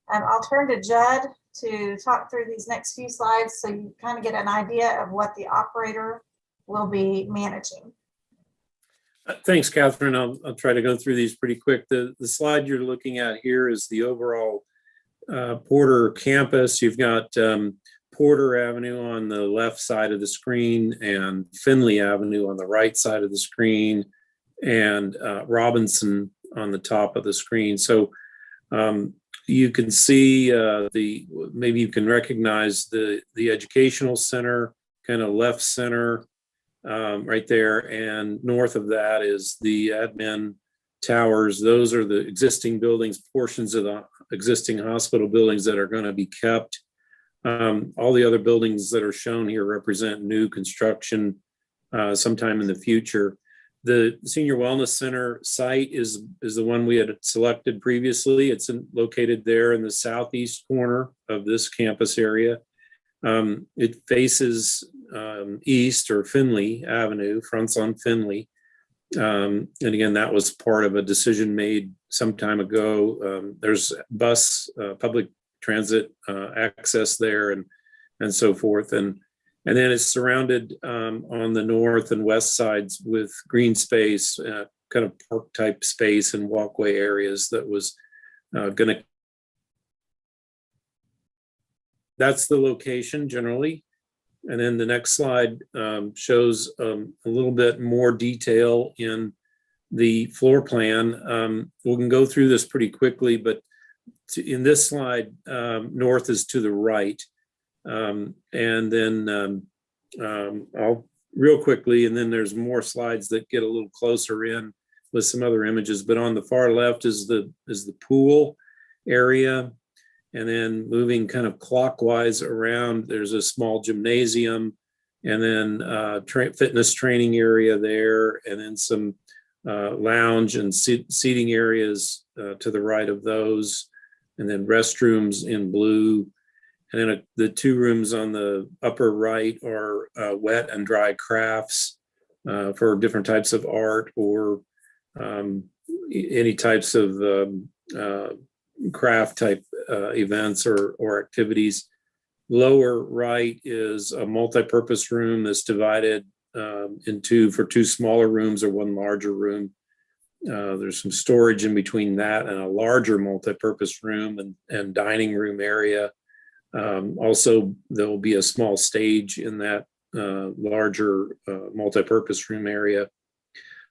Speaker 12: I'll turn to Judd to talk through these next few slides so you kind of get an idea of what the operator will be managing.
Speaker 13: Thanks, Catherine. I'll try to go through these pretty quick. The slide you're looking at here is the overall Porter campus. You've got Porter Avenue on the left side of the screen and Finley Avenue on the right side of the screen, and Robinson on the top of the screen. So you can see maybe you can recognize the educational center, kind of left center right there, and north of that is the admin towers. Those are the existing buildings, portions of the existing hospital buildings that are going to be kept. All the other buildings that are shown here represent new construction sometime in the future. The Senior Wellness Center site is the one we had selected previously. It's located there in the southeast corner of this campus area. It faces east, or Finley Avenue, fronts on Finley. And again, that was part of a decision made some time ago. There's public transit access there, and so forth. And then it's surrounded on the north and west sides with green space, kind of park type space and walkway areas that was going to. That's the location generally. And then the next slide shows a little bit more detail in the floor plan. We can go through this pretty quickly, but in this slide, north is to the right. And then I'll real quickly, and then there's more slides that get a little closer in with some other images. But on the far left is the pool area. And then moving kind of clockwise around, there's a small gymnasium, and then fitness training area there, and then some lounge and seating areas to the right of those, and then restrooms in blue. And then the two rooms on the upper right are wet and dry crafts for different types of art or any types of craft type events or activities. Lower right is a multi-purpose room that's divided for two smaller rooms or one larger room. There's some storage in between that and a larger multi-purpose room and dining room area. Also, there will be a small stage in that larger multi-purpose room area.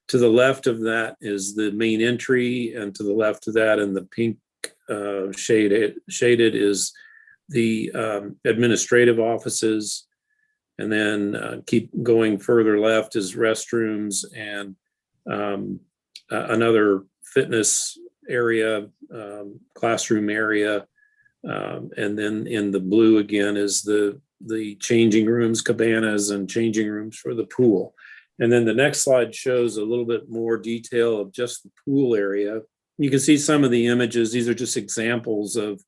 Speaker 13: To the left of that is the main entry, and to the left of that, in the pink shaded is the administrative offices. And then keep going further left is restrooms and another fitness area, classroom area. And then in the blue again is the changing rooms, cabanas, and changing rooms for the pool. And then the next slide shows a little bit more detail of just the pool area. You can see some of the images. These are just examples of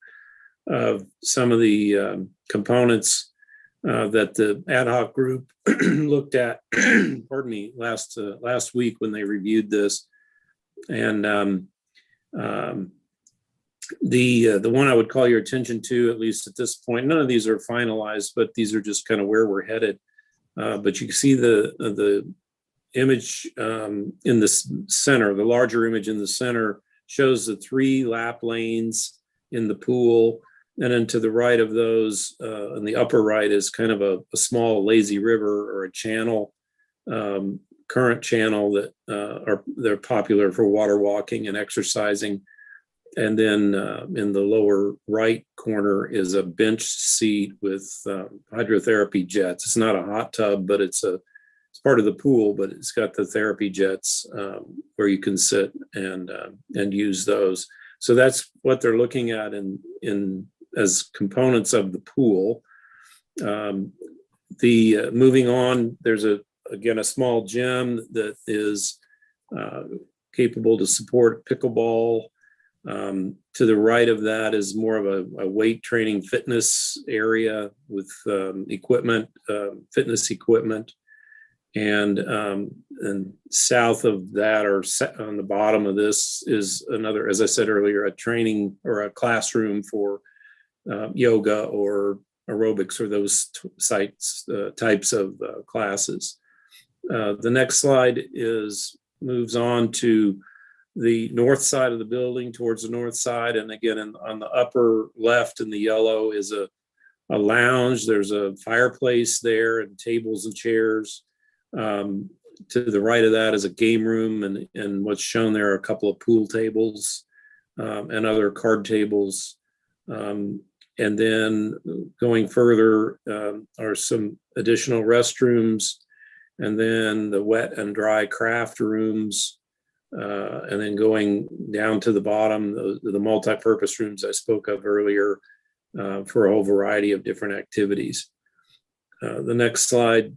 Speaker 13: some of the components that the ad hoc group looked at, pardon me, last week when they reviewed this. And the one I would call your attention to, at least at this point, none of these are finalized, but these are just kind of where we're headed. But you can see the image in the center, the larger image in the center shows the 3 lap lanes in the pool. And then to the right of those, on the upper right, is kind of a small lazy river or a channel, current channel that they're popular for water walking and exercising. And then in the lower right corner is a bench seat with hydrotherapy jets. It's not a hot tub, but it's part of the pool, but it's got the therapy jets where you can sit and use those. So that's what they're looking at in as components of the pool. Moving on, there's again a small gym that is capable to support pickleball. To the right of that is more of a weight training fitness area with equipment, fitness equipment. And south of that, or on the bottom of this, is another, as I said earlier, a training or a classroom for yoga or aerobics or those types of classes. The next slide moves on to the north side of the building, towards the north side. And again, on the upper left in the yellow is a lounge. There's a fireplace there and tables and chairs. To the right of that is a game room, and what's shown there are a couple of pool tables and other card tables. And then going further are some additional restrooms, and then the wet and dry craft rooms, and then going down to the bottom, the multi-purpose rooms I spoke of earlier for a whole variety of different activities. The next slide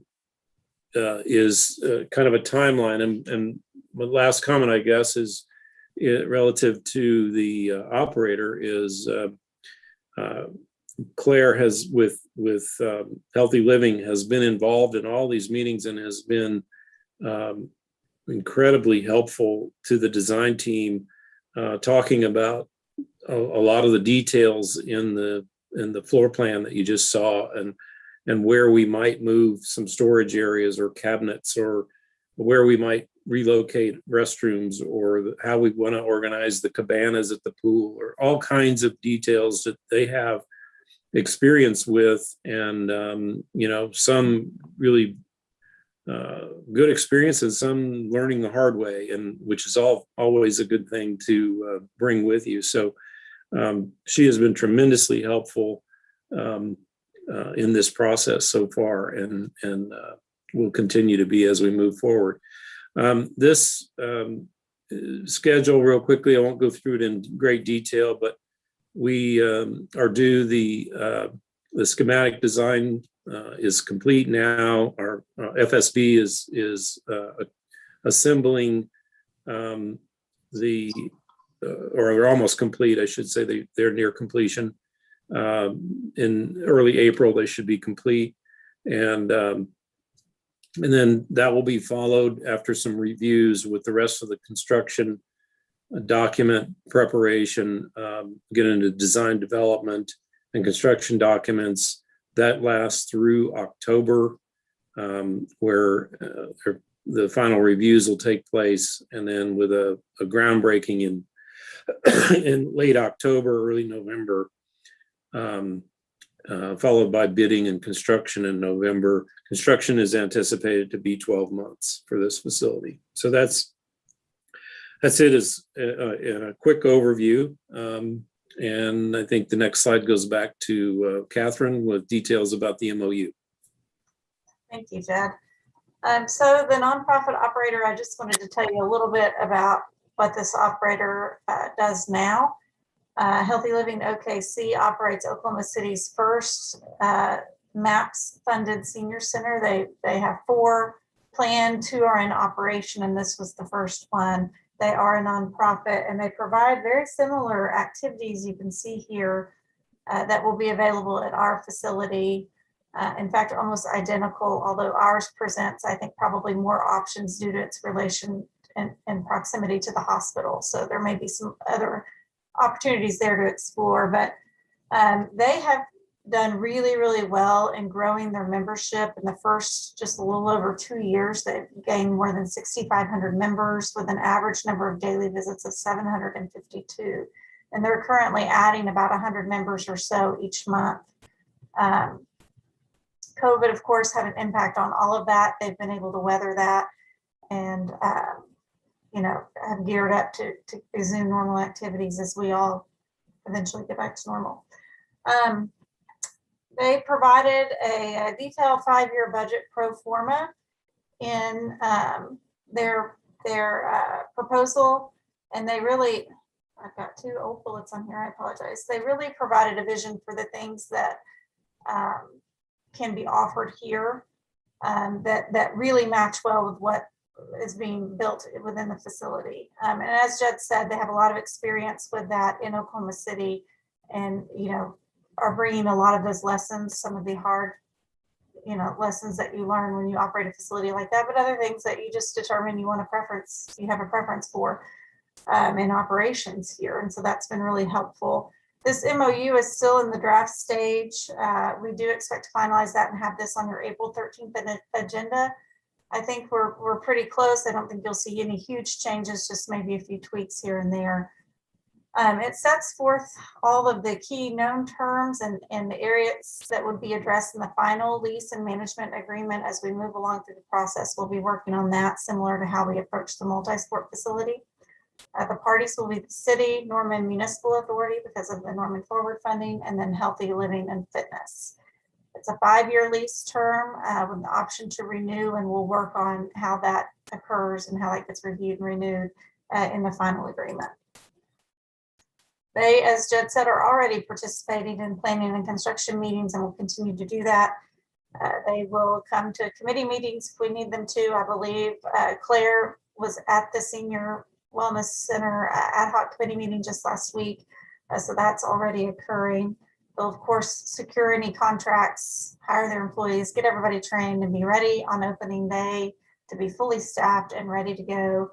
Speaker 13: is kind of a timeline, and the last comment, I guess, is relative to the operator is Claire has with Healthy Living has been involved in all these meetings and has been incredibly helpful to the design team, talking about a lot of the details in the floor plan that you just saw, and where we might move some storage areas or cabinets, or where we might relocate restrooms, or how we want to organize the cabanas at the pool, or all kinds of details that they have experience with, and some really good experience and some learning the hard way, and which is always a good thing to bring with you. So she has been tremendously helpful in this process so far, and will continue to be as we move forward. This schedule, real quickly, I won't go through it in great detail, but we are due the schematic design is complete now. Our FSB is assembling or they're almost complete, I should say. They're near completion. In early April, they should be complete. And then that will be followed after some reviews with the rest of the construction document preparation, get into design development and construction documents. That lasts through October, where the final reviews will take place, and then with a groundbreaking in late October, early November, followed by bidding and construction in November. Construction is anticipated to be 12 months for this facility. So that's it as in a quick overview. And I think the next slide goes back to Catherine with details about the MOU.
Speaker 12: Thank you, Jed. So the nonprofit operator, I just wanted to tell you a little bit about what this operator does now. Healthy Living OKC operates Oklahoma City's first MAPS funded senior center. They have 4 planned, 2 are in operation, and this was the first one. They are a nonprofit, and they provide very similar activities you can see here that will be available at our facility. In fact, almost identical, although ours presents, I think, probably more options due to its relation and proximity to the hospital. So there may be some other opportunities there to explore, but they have done really, really well in growing their membership. In the first just a little over 2 years, they've gained more than 6,500 members with an average number of daily visits of 752. And they're currently adding about 100 members or so each month. COVID, of course, had an impact on all of that. They've been able to weather that and have geared up to resume normal activities as we all eventually get back to normal. They provided a detailed 5-year budget pro forma in their proposal, and they really, I've got 2 old bullets on here, I apologize. They really provided a vision for the things that can be offered here that really match well with what is being built within the facility. And as Jed said, they have a lot of experience with that in Oklahoma City, and are bringing a lot of those lessons, some of the hard lessons that you learn when you operate a facility like that, but other things that you just determine you have a preference for in operations here. And so that's been really helpful. This MOU is still in the draft stage. We do expect to finalize that and have this on your April 13th agenda. I think we're pretty close. I don't think you'll see any huge changes, just maybe a few tweaks here and there. It sets forth all of the key known terms and the areas that would be addressed in the final lease and management agreement. As we move along through the process, we'll be working on that, similar to how we approach the multi-sport facility. The parties will be the city, Norman Municipal Authority because of the Norman Forward funding, and then Healthy Living and Fitness. It's a 5-year lease term with the option to renew, and we'll work on how that occurs and how that gets reviewed and renewed in the final agreement. They, as Jed said, are already participating in planning and construction meetings and will continue to do that. They will come to committee meetings if we need them to. I believe Claire was at the Senior Wellness Center ad hoc committee meeting just last week. So that's already occurring. They'll of course secure any contracts, hire their employees, get everybody trained and be ready on opening day to be fully staffed and ready to go.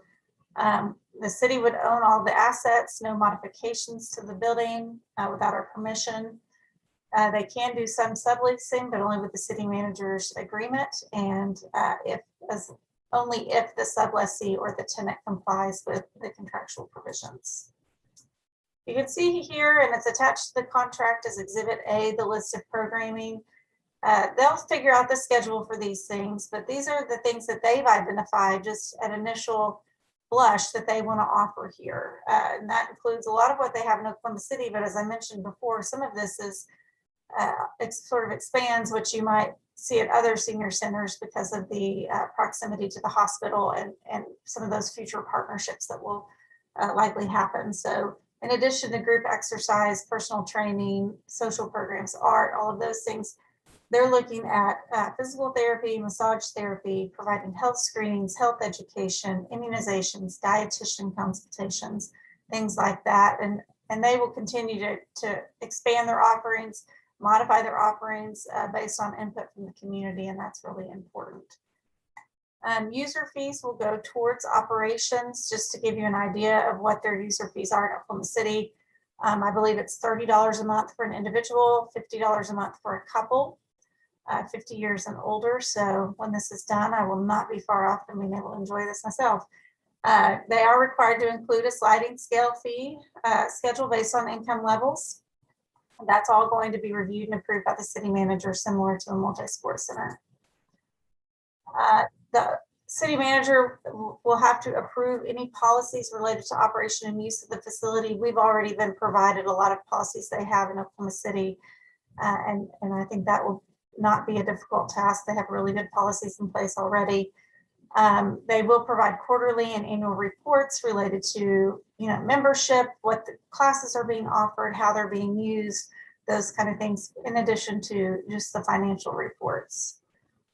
Speaker 12: The city would own all the assets, no modifications to the building without our permission. They can do some subleasing, but only with the city manager's agreement, and only if the sublessee or the tenant complies with the contractual provisions. You can see here, and it's attached to the contract as Exhibit A, the list of programming. They'll figure out the schedule for these things, but these are the things that they've identified just at initial blush that they want to offer here. And that includes a lot of what they have in Oklahoma City, but as I mentioned before, some of this is, it sort of expands what you might see at other senior centers because of the proximity to the hospital and some of those future partnerships that will likely happen. So in addition to group exercise, personal training, social programs, art, all of those things, they're looking at physical therapy, massage therapy, providing health screenings, health education, immunizations, dietitian consultations, things like that. And they will continue to expand their offerings, modify their offerings based on input from the community, and that's really important. User fees will go towards operations, just to give you an idea of what their user fees are in Oklahoma City. I believe it's $30 a month for an individual, $50 a month for a couple. 50 years and older. So when this is done, I will not be far off from being able to enjoy this myself. They are required to include a sliding scale fee schedule based on income levels. That's all going to be reviewed and approved by the city manager, similar to a multi-sport center. The city manager will have to approve any policies related to operation and use of the facility. We've already been provided a lot of policies they have in Oklahoma City, and I think that will not be a difficult task. They have really good policies in place already. They will provide quarterly and annual reports related to, membership, what the classes are being offered, how they're being used, those kind of things, in addition to just the financial reports.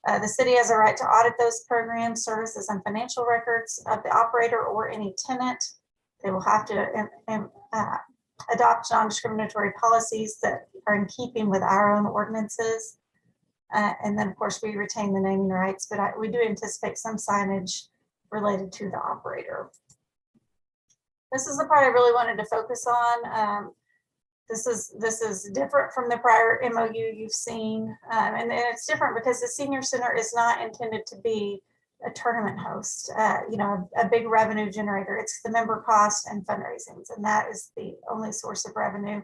Speaker 12: The city has a right to audit those programs, services, and financial records of the operator or any tenant. They will have to adopt non-discriminatory policies that are in keeping with our own ordinances. And then, of course, we retain the naming rights, but we do anticipate some signage related to the operator. This is the part I really wanted to focus on. This is different from the prior MOU you've seen, and it's different because the senior center is not intended to be a tournament host, a big revenue generator. It's the member cost and fundraisings, and that is the only source of revenue,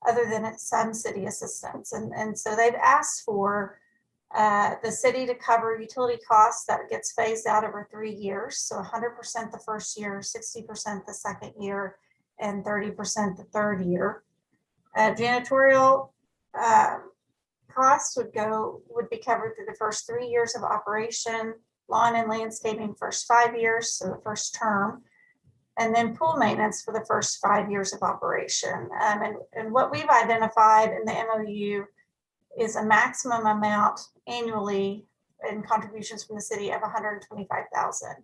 Speaker 12: other than some city assistance. And so they've asked for the city to cover utility costs that gets phased out over 3 years. So 100% the first year, 60% the second year, and 30% the third year. Janitorial costs would be covered through the first 3 years of operation, lawn and landscaping first 5 years, so the first term, and then pool maintenance for the first 5 years of operation. And what we've identified in the MOU is a maximum amount annually in contributions from the city of $125,000.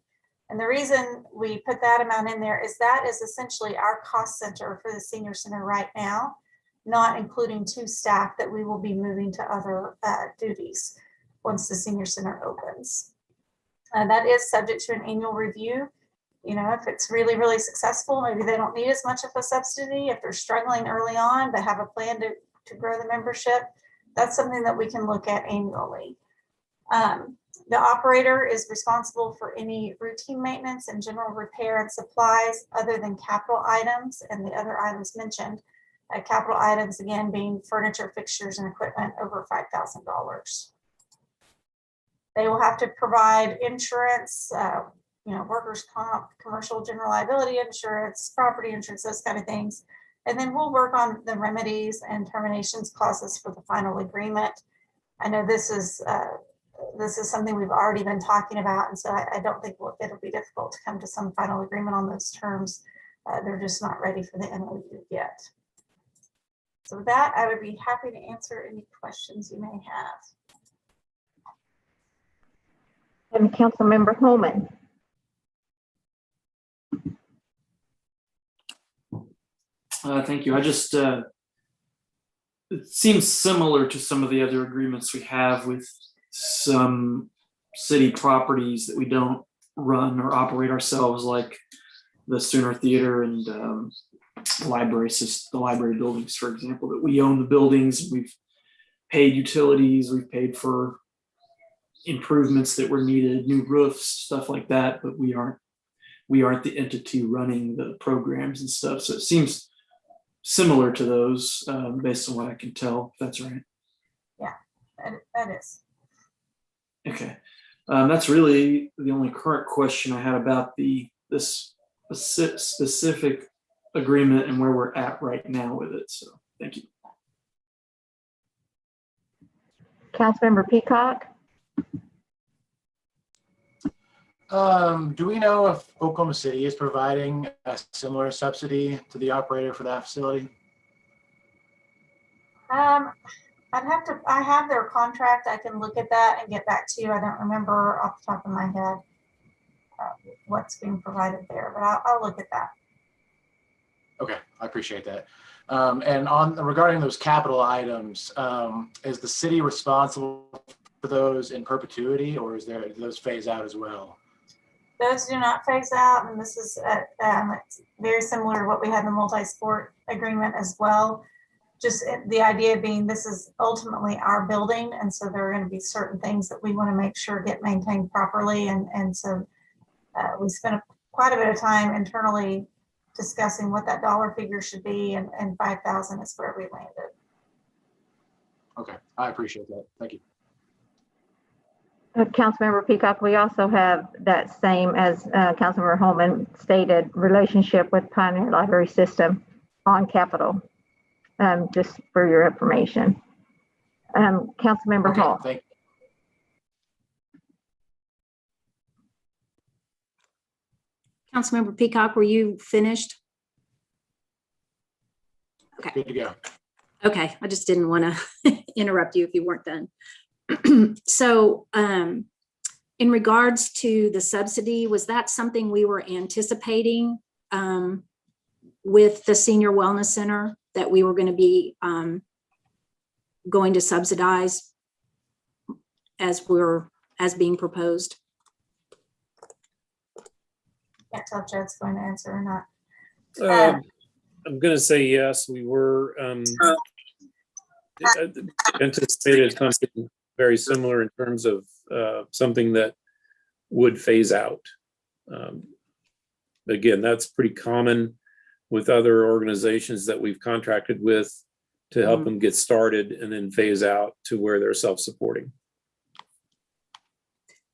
Speaker 12: And the reason we put that amount in there is that is essentially our cost center for the senior center right now, not including 2 staff that we will be moving to other duties once the senior center opens. That is subject to an annual review. If it's really, really successful, maybe they don't need as much of a subsidy. If they're struggling early on but have a plan to grow the membership, that's something that we can look at annually. The operator is responsible for any routine maintenance and general repair and supplies other than capital items and the other items mentioned. Capital items, again, being furniture, fixtures, and equipment over $5,000. They will have to provide insurance, workers' comp, commercial general liability insurance, property insurance, those kind of things. And then we'll work on the remedies and terminations clauses for the final agreement. I know this is something we've already been talking about, and so I don't think it'll be difficult to come to some final agreement on those terms. They're just not ready for the MOU yet. So with that, I would be happy to answer any questions you may have.
Speaker 3: And Councilmember Holman.
Speaker 6: Thank you. I just, it seems similar to some of the other agreements we have with some city properties that we don't run or operate ourselves, like the Sooner Theater and the library buildings, for example, that we own the buildings. We've paid utilities, we've paid for improvements that were needed, new roofs, stuff like that, but we aren't the entity running the programs and stuff. So it seems similar to those based on what I can tell, if that's right.
Speaker 12: Yeah, that is.
Speaker 6: Okay. That's really the only current question I had about this specific agreement and where we're at right now with it. So thank you.
Speaker 3: Councilmember Peacock.
Speaker 5: Do we know if Oklahoma City is providing a similar subsidy to the operator for that facility?
Speaker 12: I have their contract. I can look at that and get back to you. I don't remember off the top of my head what's being provided there, but I'll look at that.
Speaker 5: Okay, I appreciate that. And regarding those capital items, is the city responsible for those in perpetuity, or do those phase out as well?
Speaker 12: Those do not phase out, and this is it's very similar to what we had in the multi-sport agreement as well. Just the idea being this is ultimately our building, and so there are going to be certain things that we want to make sure get maintained properly, and so we spent quite a bit of time internally discussing what that dollar figure should be, and 5,000 is where we landed.
Speaker 5: Okay, I appreciate that. Thank you.
Speaker 3: Councilmember Peacock, we also have that same, as Councilmember Holman stated, relationship with Pioneer Library System on capital, just for your information. Councilmember Hall.
Speaker 5: Thank you.
Speaker 7: Councilmember Peacock, were you finished? Okay.
Speaker 5: Good to go.
Speaker 7: Okay, I just didn't want to interrupt you if you weren't done. So in regards to the subsidy, was that something we were anticipating with the Senior Wellness Center, that we were going to be going to subsidize as being proposed?
Speaker 12: Can't tell if Jed's going to answer or not.
Speaker 13: I'm going to say yes. We were anticipated something very similar in terms of something that would phase out. Again, that's pretty common with other organizations that we've contracted with to help them get started and then phase out to where they're self-supporting.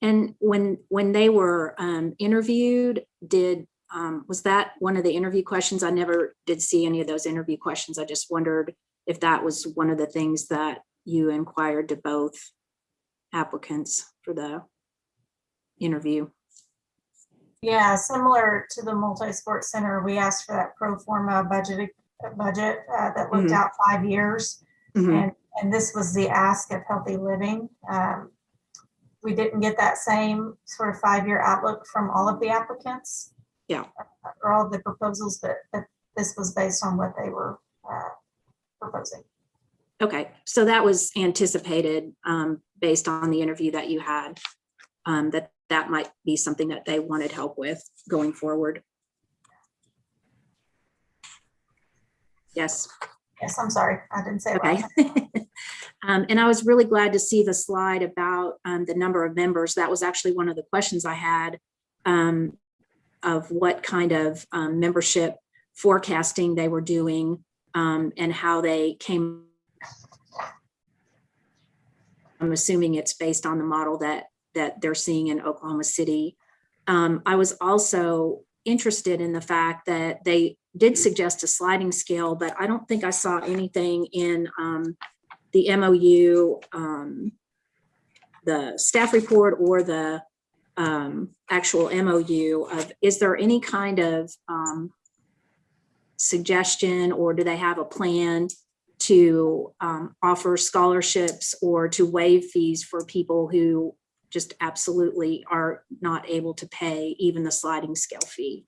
Speaker 7: And when they were interviewed, was that one of the interview questions? I never did see any of those interview questions. I just wondered if that was one of the things that you inquired to both applicants for the interview.
Speaker 12: Yeah, similar to the multi-sport center, we asked for that pro forma budget that looked out 5 years. And this was the ask of Healthy Living. We didn't get that same sort of 5-year outlook from all of the applicants.
Speaker 7: Yeah.
Speaker 12: Or all of the proposals, but this was based on what they were proposing.
Speaker 7: Okay, so that was anticipated based on the interview that you had, that might be something that they wanted help with going forward. Yes.
Speaker 12: Yes, I'm sorry, I didn't say it.
Speaker 7: Okay. And I was really glad to see the slide about the number of members, that was actually one of the questions I had, of what kind of membership forecasting they were doing, and how they came. I'm assuming it's based on the model that they're seeing in Oklahoma City. I was also interested in the fact that they did suggest a sliding scale, but I don't think I saw anything in the MOU, the staff report, or the actual MOU of, is there any kind of suggestion, or do they have a plan to offer scholarships or to waive fees for people who just absolutely are not able to pay even the sliding scale fee?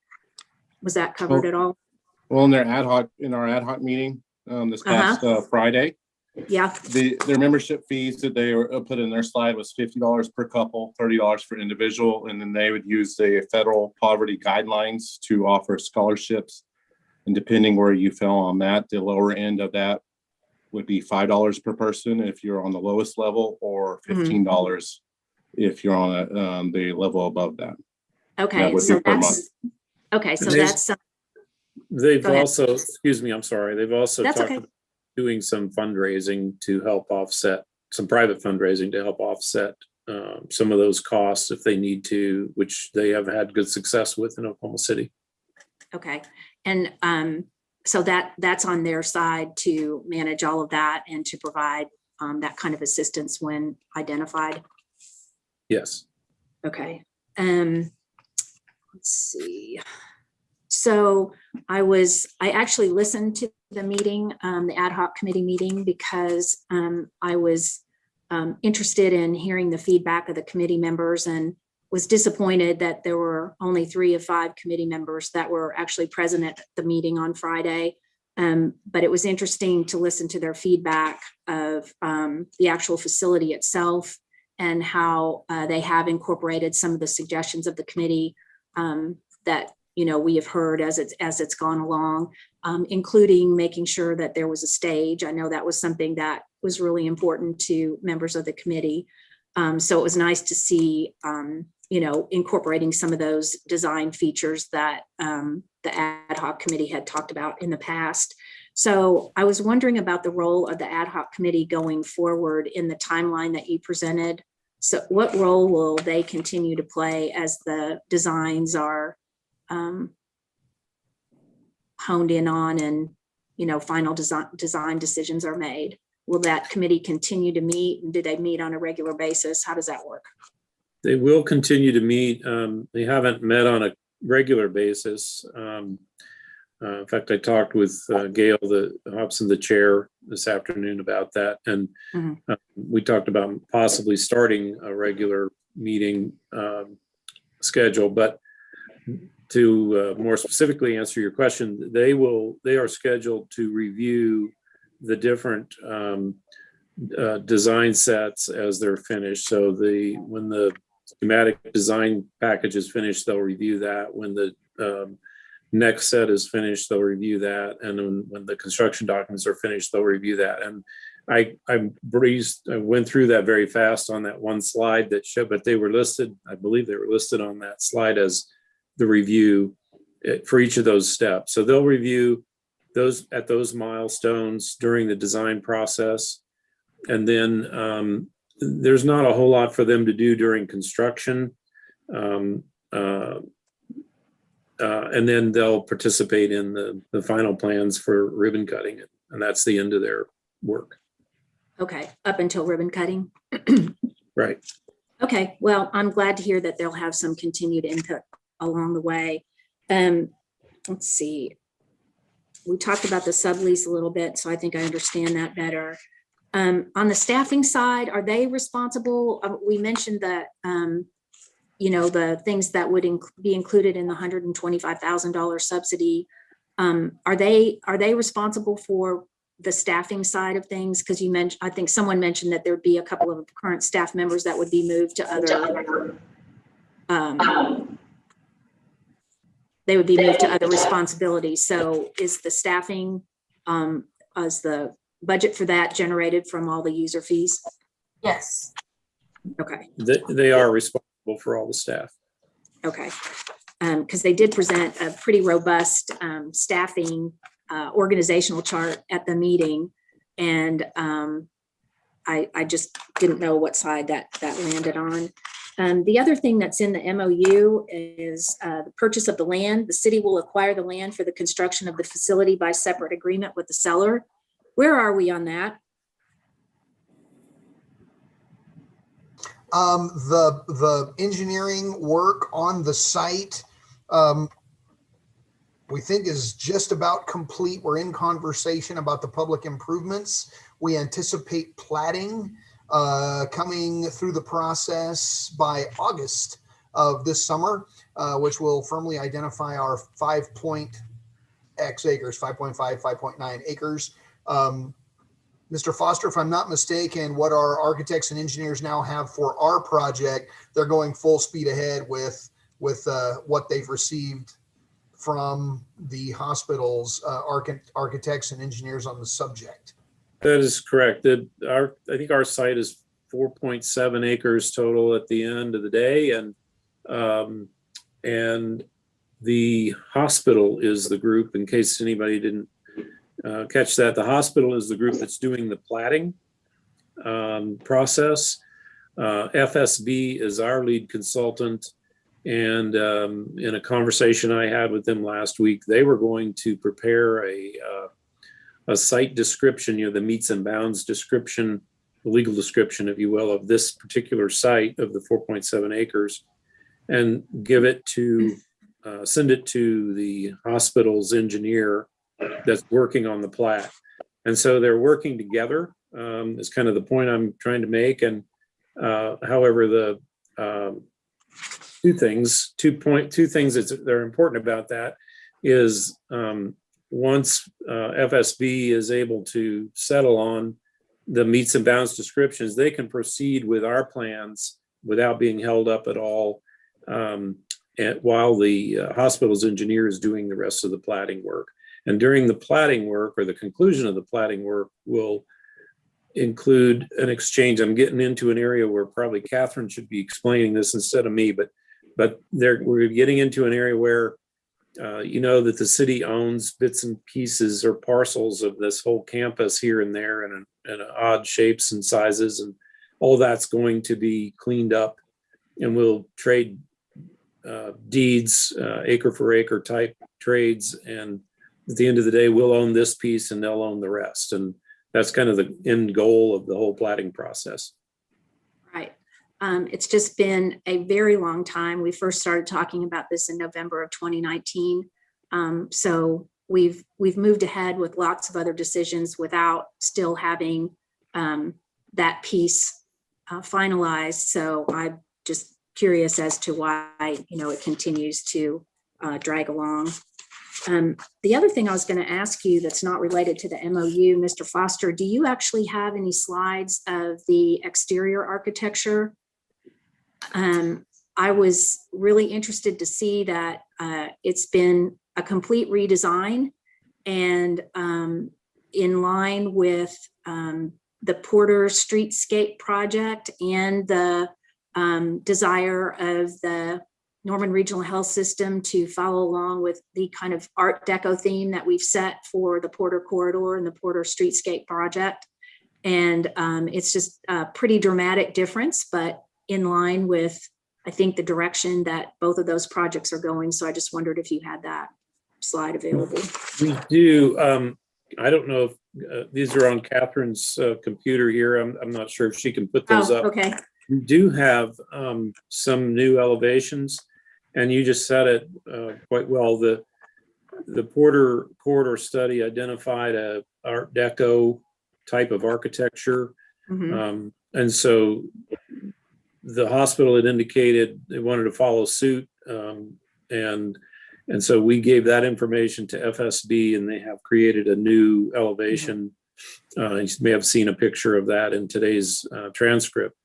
Speaker 7: Was that covered at all?
Speaker 14: Well, in our ad hoc meeting this past Friday,
Speaker 7: yeah,
Speaker 14: their membership fees that they put in their slide was $50 per couple, $30 for individual, and then they would use the federal poverty guidelines to offer scholarships. And depending where you fell on that, the lower end of that would be $5 per person if you're on the lowest level, or $15 if you're on the level above that.
Speaker 7: Okay,
Speaker 14: that
Speaker 7: so that's okay. So that's
Speaker 13: they've also, excuse me, I'm sorry. They've also
Speaker 7: that's
Speaker 13: talked
Speaker 7: okay.
Speaker 13: about doing some fundraising to help offset, some private fundraising to help offset some of those costs if they need to, which they have had good success with in Oklahoma City.
Speaker 7: Okay, and so that's on their side to manage all of that and to provide that kind of assistance when identified.
Speaker 13: Yes.
Speaker 7: Okay. Let's see. So I actually listened to the meeting, the ad hoc committee meeting, because I was interested in hearing the feedback of the committee members, and was disappointed that there were only 3 of 5 committee members that were actually present at the meeting on Friday. But it was interesting to listen to their feedback of the actual facility itself, and how they have incorporated some of the suggestions of the committee that we have heard as it's gone along, including making sure that there was a stage. I know that was something that was really important to members of the committee. So it was nice to see incorporating some of those design features that the ad hoc committee had talked about in the past. So I was wondering about the role of the ad hoc committee going forward in the timeline that you presented. So what role will they continue to play as the designs are honed in on, and final design decisions are made? Will that committee continue to meet, and do they meet on a regular basis? How does that work?
Speaker 13: They will continue to meet. They haven't met on a regular basis. In fact, I talked with Gail Hobson, the chair, this afternoon about that. And we talked about possibly starting a regular meeting schedule. But to more specifically answer your question, they are scheduled to review the different design sets as they're finished. So when the schematic design package is finished, they'll review that. When the next set is finished, they'll review that. And when the construction documents are finished, they'll review that. And I went through that very fast on that one slide that showed, but they were listed, I believe they were listed on that slide as the review for each of those steps. So they'll review those at those milestones during the design process. And then there's not a whole lot for them to do during construction. And then they'll participate in the final plans for ribbon cutting. And that's the end of their work.
Speaker 7: Okay, up until ribbon cutting.
Speaker 13: Right.
Speaker 7: Okay, well, I'm glad to hear that they'll have some continued input along the way. Let's see. We talked about the sublease a little bit, so I think I understand that better. On the staffing side, are they responsible? We mentioned that, the things that would be included in the $125,000 subsidy. Are they responsible for the staffing side of things? Because you mentioned, I think someone mentioned that there'd be a couple of current staff members that would be moved to other, they would be moved to other responsibilities. So is the staffing, is the budget for that generated from all the user fees?
Speaker 12: Yes.
Speaker 7: Okay.
Speaker 13: They are responsible for all the staff.
Speaker 7: Okay. Because they did present a pretty robust staffing organizational chart at the meeting. And I just didn't know what side that landed on. The other thing that's in the MOU is the purchase of the land. The city will acquire the land for the construction of the facility by separate agreement with the seller. Where are we on that?
Speaker 4: The engineering work on the site, we think is just about complete. We're in conversation about the public improvements. We anticipate platting coming through the process by August of this summer, which will firmly identify our 5.x acres, 5.5, 5.9 acres. Mr. Foster, if I'm not mistaken, what our architects and engineers now have for our project, they're going full speed ahead with what they've received from the hospital's architects and engineers on the subject.
Speaker 13: That is correct. I think our site is 4.7 acres total at the end of the day, and the hospital is the group. In case anybody didn't catch that, the hospital is the group that's doing the platting process. FSB is our lead consultant, and in a conversation I had with them last week, they were going to prepare a site description, the meets and bounds description, the legal description, if you will, of this particular site of the 4.7 acres, and give it to, send it to the hospital's engineer that's working on the plat. And so they're working together, is kind of the point I'm trying to make. And however, the two things that are important about that is once FSB is able to settle on the meets and bounds descriptions, they can proceed with our plans without being held up at all, while the hospital's engineer is doing the rest of the platting work. And during the platting work, or the conclusion of the platting work, will include an exchange. I'm getting into an area where probably Catherine should be explaining this instead of me, but we're getting into an area where that the city owns bits and pieces or parcels of this whole campus here and there in odd shapes and sizes, and all that's going to be cleaned up, and we'll trade deeds, acre for acre type trades, and at the end of the day, we'll own this piece and they'll own the rest. And that's kind of the end goal of the whole platting process.
Speaker 7: Right. It's just been a very long time. We first started talking about this in November of 2019. So we've moved ahead with lots of other decisions without still having that piece finalized. So I'm just curious as to why, it continues to drag along. The other thing I was going to ask you that's not related to the MOU, Mr. Foster, do you actually have any slides of the exterior architecture? I was really interested to see that it's been a complete redesign, and in line with the Porter Streetscape project and the desire of the Norman Regional Health System to follow along with the kind of Art Deco theme that we've set for the Porter Corridor and the Porter Streetscape project. And it's just a pretty dramatic difference, but in line with, I think, the direction that both of those projects are going. So I just wondered if you had that slide available.
Speaker 13: We do. I don't know if these are on Catherine's computer here. I'm not sure if she can put those up.
Speaker 7: Okay.
Speaker 13: We do have some new elevations, and you just said it quite well. The Porter Corridor study identified a Art Deco type of architecture.
Speaker 7: Mm-hmm.
Speaker 13: And so the hospital had indicated they wanted to follow suit. And so we gave that information to FSB, and they have created a new elevation. You may have seen a picture of that in today's transcript.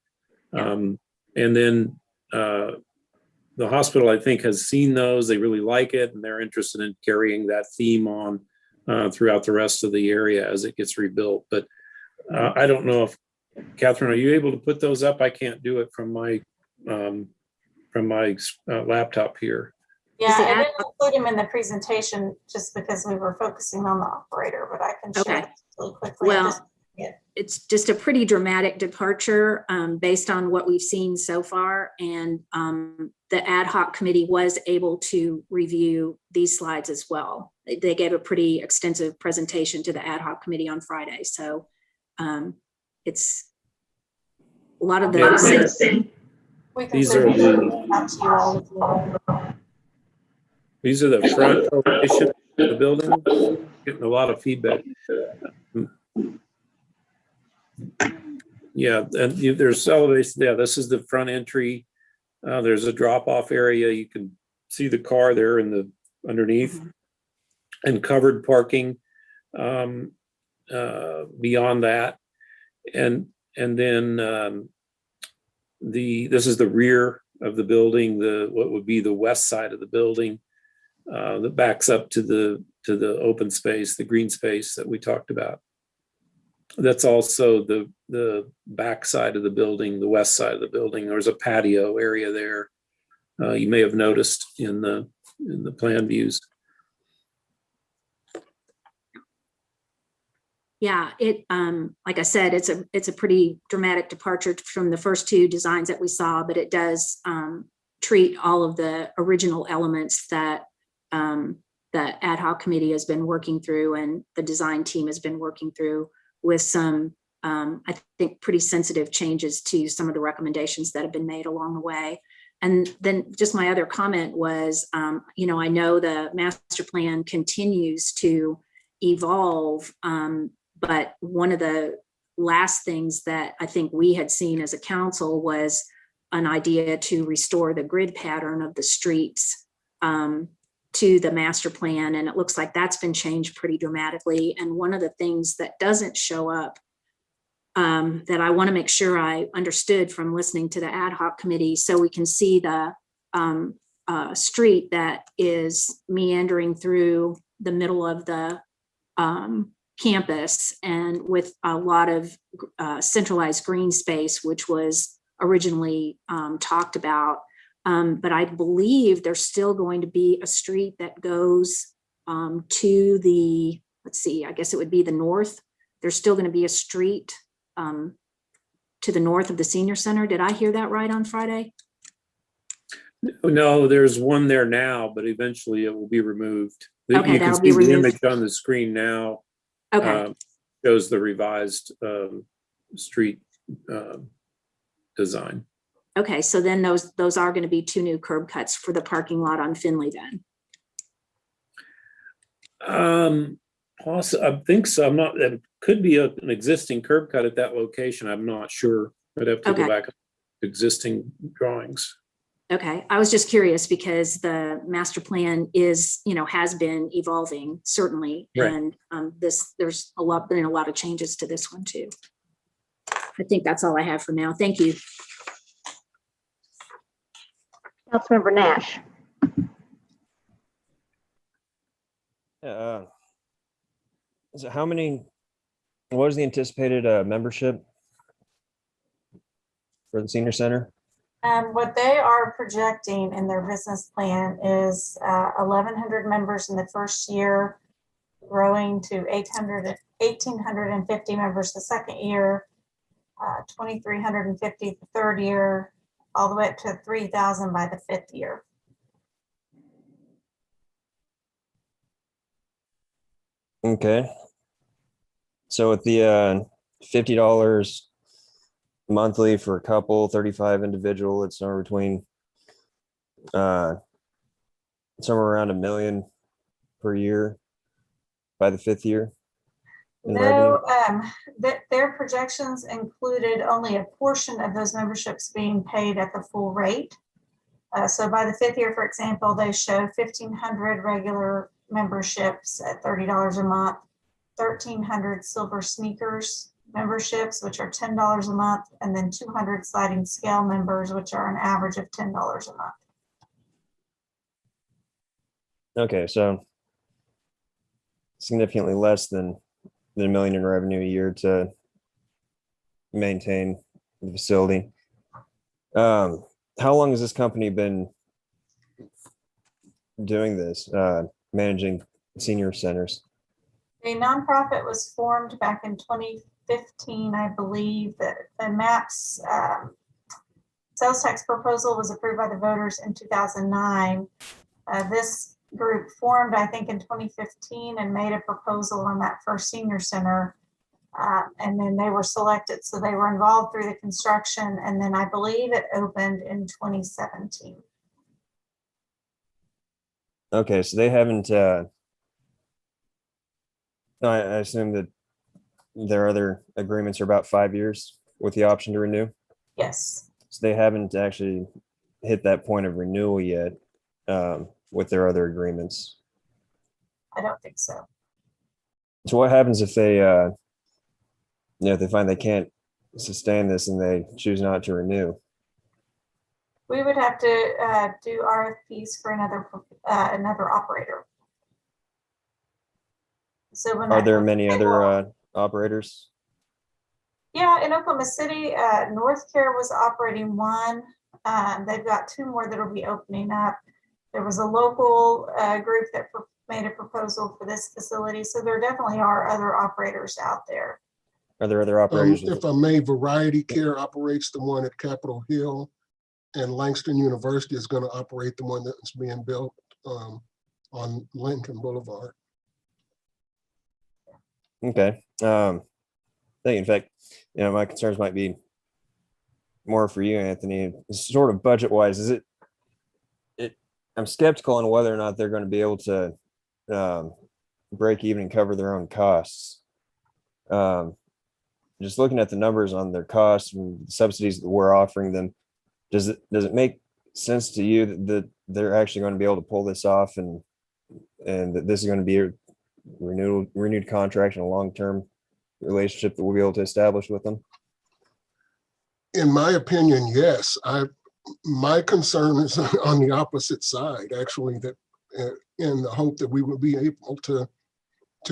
Speaker 13: And then the hospital, I think, has seen those. They really like it, and they're interested in carrying that theme on throughout the rest of the area as it gets rebuilt. But I don't know Catherine, are you able to put those up? I can't do it from my laptop here.
Speaker 12: Yeah, I didn't include him in the presentation just because we were focusing on the operator, but I can share it really quickly.
Speaker 7: Well, it's just a pretty dramatic departure based on what we've seen so far. And the ad hoc committee was able to review these slides as well. They gave a pretty extensive presentation to the ad hoc committee on Friday. So it's a lot of the
Speaker 13: These are the front elevation of the building. Getting a lot of feedback. Yeah, and there's elevation. Yeah, this is the front entry. There's a drop-off area. You can see the car there in the underneath, and covered parking beyond that, and then this is the rear of the building. What would be the west side of the building that backs up to the open space, the green space that we talked about. That's also the back side of the building, the west side of the building. There's a patio area there. You may have noticed in the plan views.
Speaker 7: Yeah, like I said, it's a pretty dramatic departure from the first two designs that we saw, but it does treat all of the original elements that the ad hoc committee has been working through and the design team has been working through, with some, I think, pretty sensitive changes to some of the recommendations that have been made along the way. And then just my other comment was, I know the master plan continues to evolve, but one of the last things that I think we had seen as a council was an idea to restore the grid pattern of the streets to the master plan. And it looks like that's been changed pretty dramatically. And one of the things that doesn't show up that I want to make sure I understood from listening to the ad hoc committee, so we can see the street that is meandering through the middle of the campus and with a lot of centralized green space, which was originally talked about. But I believe there's still going to be a street that goes to the, let's see, I guess it would be the north. There's still going to be a street to the north of the senior center. Did I hear that right on Friday?
Speaker 13: No, there's one there now, but eventually it will be removed.
Speaker 7: Okay,
Speaker 13: you can see the image on the screen now.
Speaker 7: Okay.
Speaker 13: Shows the revised street design.
Speaker 7: Okay, so then those are going to be two new curb cuts for the parking lot on Finley then.
Speaker 13: I think so. I'm not. It could be an existing curb cut at that location. I'm not sure. I'd have to go back to existing drawings.
Speaker 7: Okay, I was just curious because the master plan is, has been evolving certainly, right. And there's been a lot of changes to this one too. I think that's all I have for now. Thank you.
Speaker 3: Councilmember Nash.
Speaker 15: So what is the anticipated membership for the senior center?
Speaker 12: What they are projecting in their business plan is 1,100 members in the first year, growing to 1,850 members the second year, 2,350 the third year, all the way up to 3,000 by the fifth year.
Speaker 15: Okay. So with the $50 monthly for a couple, 35 individual, it's somewhere between somewhere around $1 million per year by the fifth year.
Speaker 12: No, their projections included only a portion of those memberships being paid at the full rate. So by the fifth year, for example, they show 1,500 regular memberships at $30 a month, 1,300 silver sneakers memberships, which are $10 a month, and then 200 sliding scale members, which are an average of $10 a month.
Speaker 15: Okay, so significantly less than $1 million in revenue a year to maintain the facility. How long has this company been doing this, managing senior centers?
Speaker 12: The nonprofit was formed back in 2015, I believe. That the MAPS sales tax proposal was approved by the voters in 2009. This group formed, I think, in 2015 and made a proposal on that first senior center. And then they were selected. So they were involved through the construction. And then I believe it opened in 2017.
Speaker 15: Okay, so they haven't, I assume that their other agreements are about 5 years with the option to renew.
Speaker 12: Yes.
Speaker 15: So they haven't actually hit that point of renewal yet with their other agreements.
Speaker 12: I don't think so.
Speaker 15: So what happens if they, if they find they can't sustain this and they choose not to renew?
Speaker 12: We would have to do RFPs for another operator. So when
Speaker 15: Are there many other operators?
Speaker 12: Yeah, in Oklahoma City, North Care was operating one. They've got two more that will be opening up. There was a local group that made a proposal for this facility. So there definitely are other operators out there.
Speaker 15: Are there other operators?
Speaker 9: If I may, Variety Care operates the one at Capitol Hill, and Langston University is going to operate the one that's being built on Lincoln Boulevard.
Speaker 15: Okay. I think, in fact, my concerns might be more for you, Anthony. Sort of budget-wise, is it? I'm skeptical on whether or not they're going to be able to break even and cover their own costs. Just looking at the numbers on their costs and the subsidies that we're offering them, does it make sense to you that they're actually going to be able to pull this off, and that this is going to be a renewed contract and a long-term relationship that we'll be able to establish with them?
Speaker 9: In my opinion, yes. My concern is on the opposite side, actually, that in the hope that we will be able to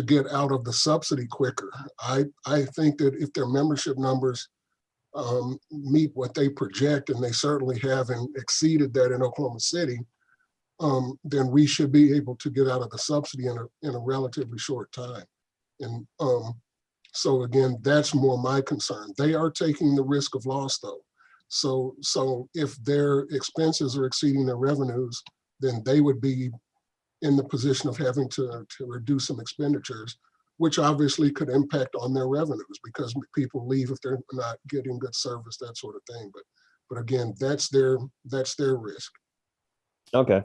Speaker 9: get out of the subsidy quicker. I think that if their membership numbers meet what they project, and they certainly have and exceeded that in Oklahoma City, then we should be able to get out of the subsidy in a relatively short time. And so again, that's more my concern. They are taking the risk of loss though. So if their expenses are exceeding their revenues, then they would be in the position of having to reduce some expenditures, which obviously could impact on their revenues because people leave if they're not getting good service, that sort of thing. But again, that's their risk.
Speaker 15: Okay.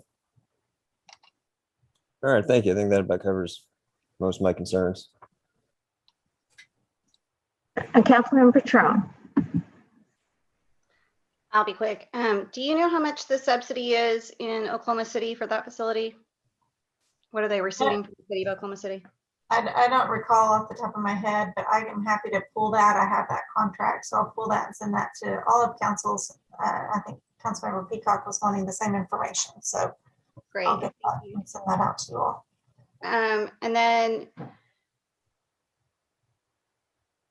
Speaker 15: All right, thank you. I think that about covers most of my concerns.
Speaker 3: And Councilmember Patron.
Speaker 10: I'll be quick. Do you know how much the subsidy is in Oklahoma City for that facility? What are they receiving from the city of Oklahoma City?
Speaker 12: I don't recall off the top of my head, but I am happy to pull that. I have that contract, so I'll pull that and send that to all of council's. I think Councilmember Peacock was wanting the same information, so
Speaker 10: great.
Speaker 12: I'll get that and send that out to you all.
Speaker 10: And then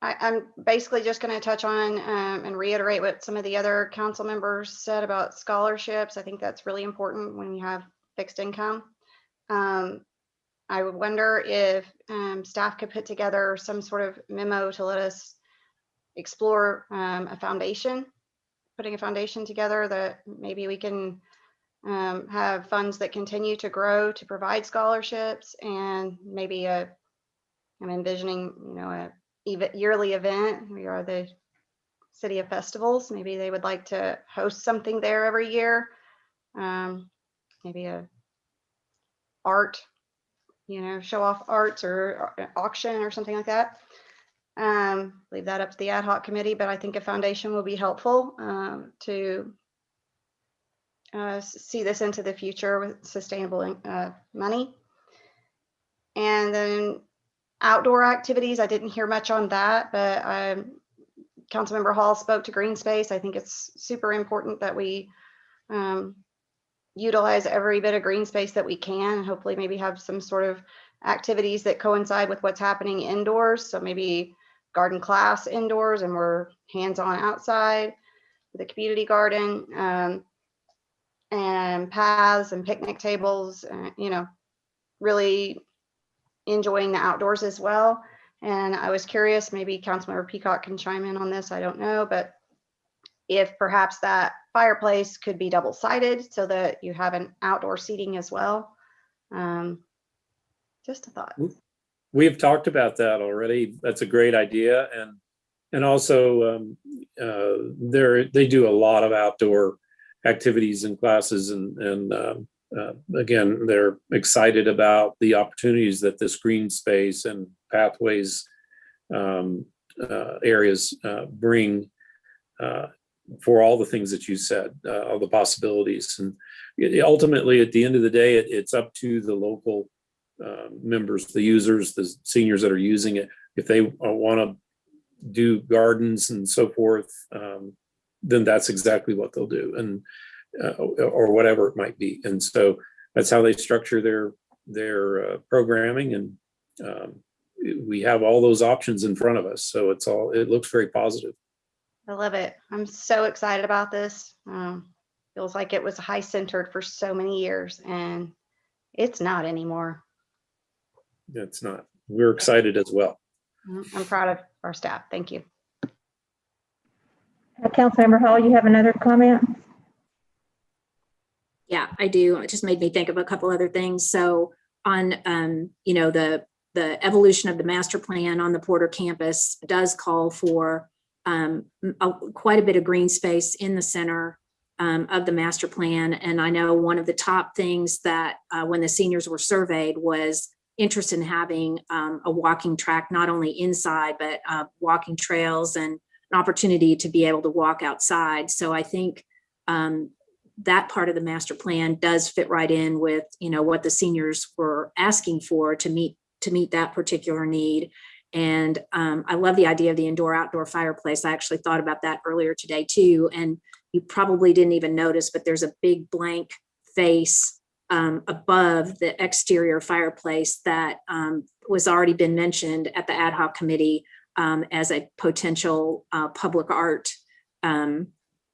Speaker 10: I'm basically just going to touch on and reiterate what some of the other council members said about scholarships. I think that's really important when you have fixed income. I would wonder if staff could put together some sort of memo to let us explore a foundation, putting a foundation together that maybe we can have funds that continue to grow to provide scholarships, and maybe I'm envisioning, a yearly event. We are the city of festivals. Maybe they would like to host something there every year. Maybe a art, show off arts or auction or something like that. Leave that up to the ad hoc committee, but I think a foundation will be helpful to see this into the future with sustainable money. And then outdoor activities, I didn't hear much on that, but Councilmember Hall spoke to green space. I think it's super important that we utilize every bit of green space that we can, and hopefully maybe have some sort of activities that coincide with what's happening indoors. So maybe garden class indoors and we're hands-on outside with a community garden, and paths and picnic tables, you know, really enjoying the outdoors as well. And I was curious, maybe Councilmember Peacock can chime in on this, I don't know, but if perhaps that fireplace could be double-sided so that you have an outdoor seating as well. Just a thought.
Speaker 13: We have talked about that already. That's a great idea. And also they do a lot of outdoor activities and classes, and again, they're excited about the opportunities that this green space and pathways areas bring for all the things that you said, all the possibilities. And ultimately, at the end of the day, it's up to the local members, the users, the seniors that are using it. If they want to do gardens and so forth, then that's exactly what they'll do, and or whatever it might be. And so that's how they structure their programming, and we have all those options in front of us. So it looks very positive.
Speaker 10: I love it. I'm so excited about this. Feels like it was high centered for so many years, and it's not anymore.
Speaker 13: It's not. We're excited as well.
Speaker 10: I'm proud of our staff. Thank you.
Speaker 3: Councilmember Hall, you have another comment?
Speaker 7: Yeah, I do. It just made me think of a couple other things. So on, you know, the evolution of the master plan on the Porter campus does call for quite a bit of green space in the center of the master plan. And I know one of the top things that when the seniors were surveyed was interest in having a walking track, not only inside, but walking trails and an opportunity to be able to walk outside. So I think that part of the master plan does fit right in with, you know, what the seniors were asking for to meet that particular need. And I love the idea of the indoor-outdoor fireplace. I actually thought about that earlier today too. And you probably didn't even notice, but there's a big blank face above the exterior fireplace that was already been mentioned at the ad hoc committee as a potential public art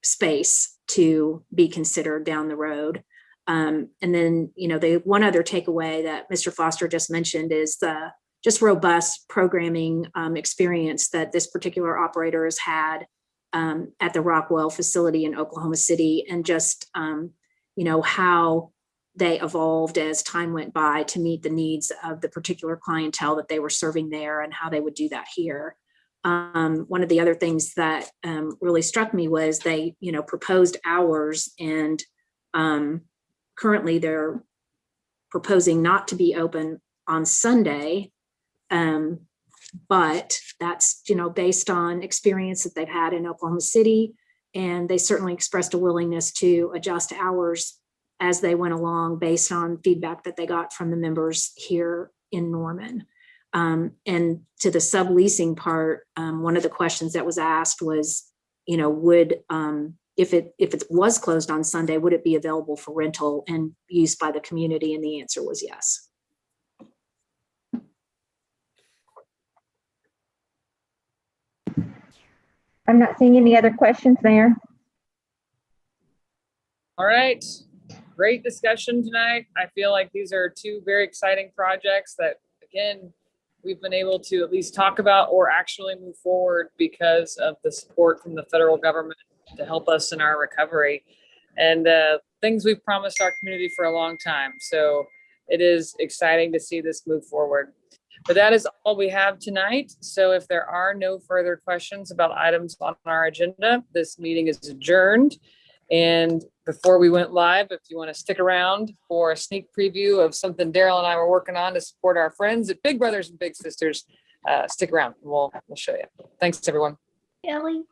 Speaker 7: space to be considered down the road. And then, you know, the one other takeaway that Mr. Foster just mentioned is the just robust programming experience that this particular operator has had at the Rockwell facility in Oklahoma City, and just, you know, how they evolved as time went by to meet the needs of the particular clientele that they were serving there, and how they would do that here. One of the other things that really struck me was they, you know, proposed hours, and currently they're proposing not to be open on Sunday. But that's, you know, based on experience that they've had in Oklahoma City, and they certainly expressed a willingness to adjust hours as they went along based on feedback that they got from the members here in Norman. And to the subleasing part, one of the questions that was asked was, you know, would, if it was closed on Sunday, would it be available for rental and use by the community? And the answer was yes.
Speaker 3: I'm not seeing any other questions, Mayor.
Speaker 1: All right. Great discussion tonight. I feel like these are two very exciting projects that, again, we've been able to at least talk about or actually move forward because of the support from the federal government to help us in our recovery, and things we've promised our community for a long time. So it is exciting to see this move forward. But that is all we have tonight. So if there are no further questions about items on our agenda, this meeting is adjourned. And before we went live, if you want to stick around for a sneak preview of something Daryl and I were working on to support our friends at Big Brothers and Big Sisters, stick around. We'll show you. Thanks, everyone.
Speaker 10: Ellie.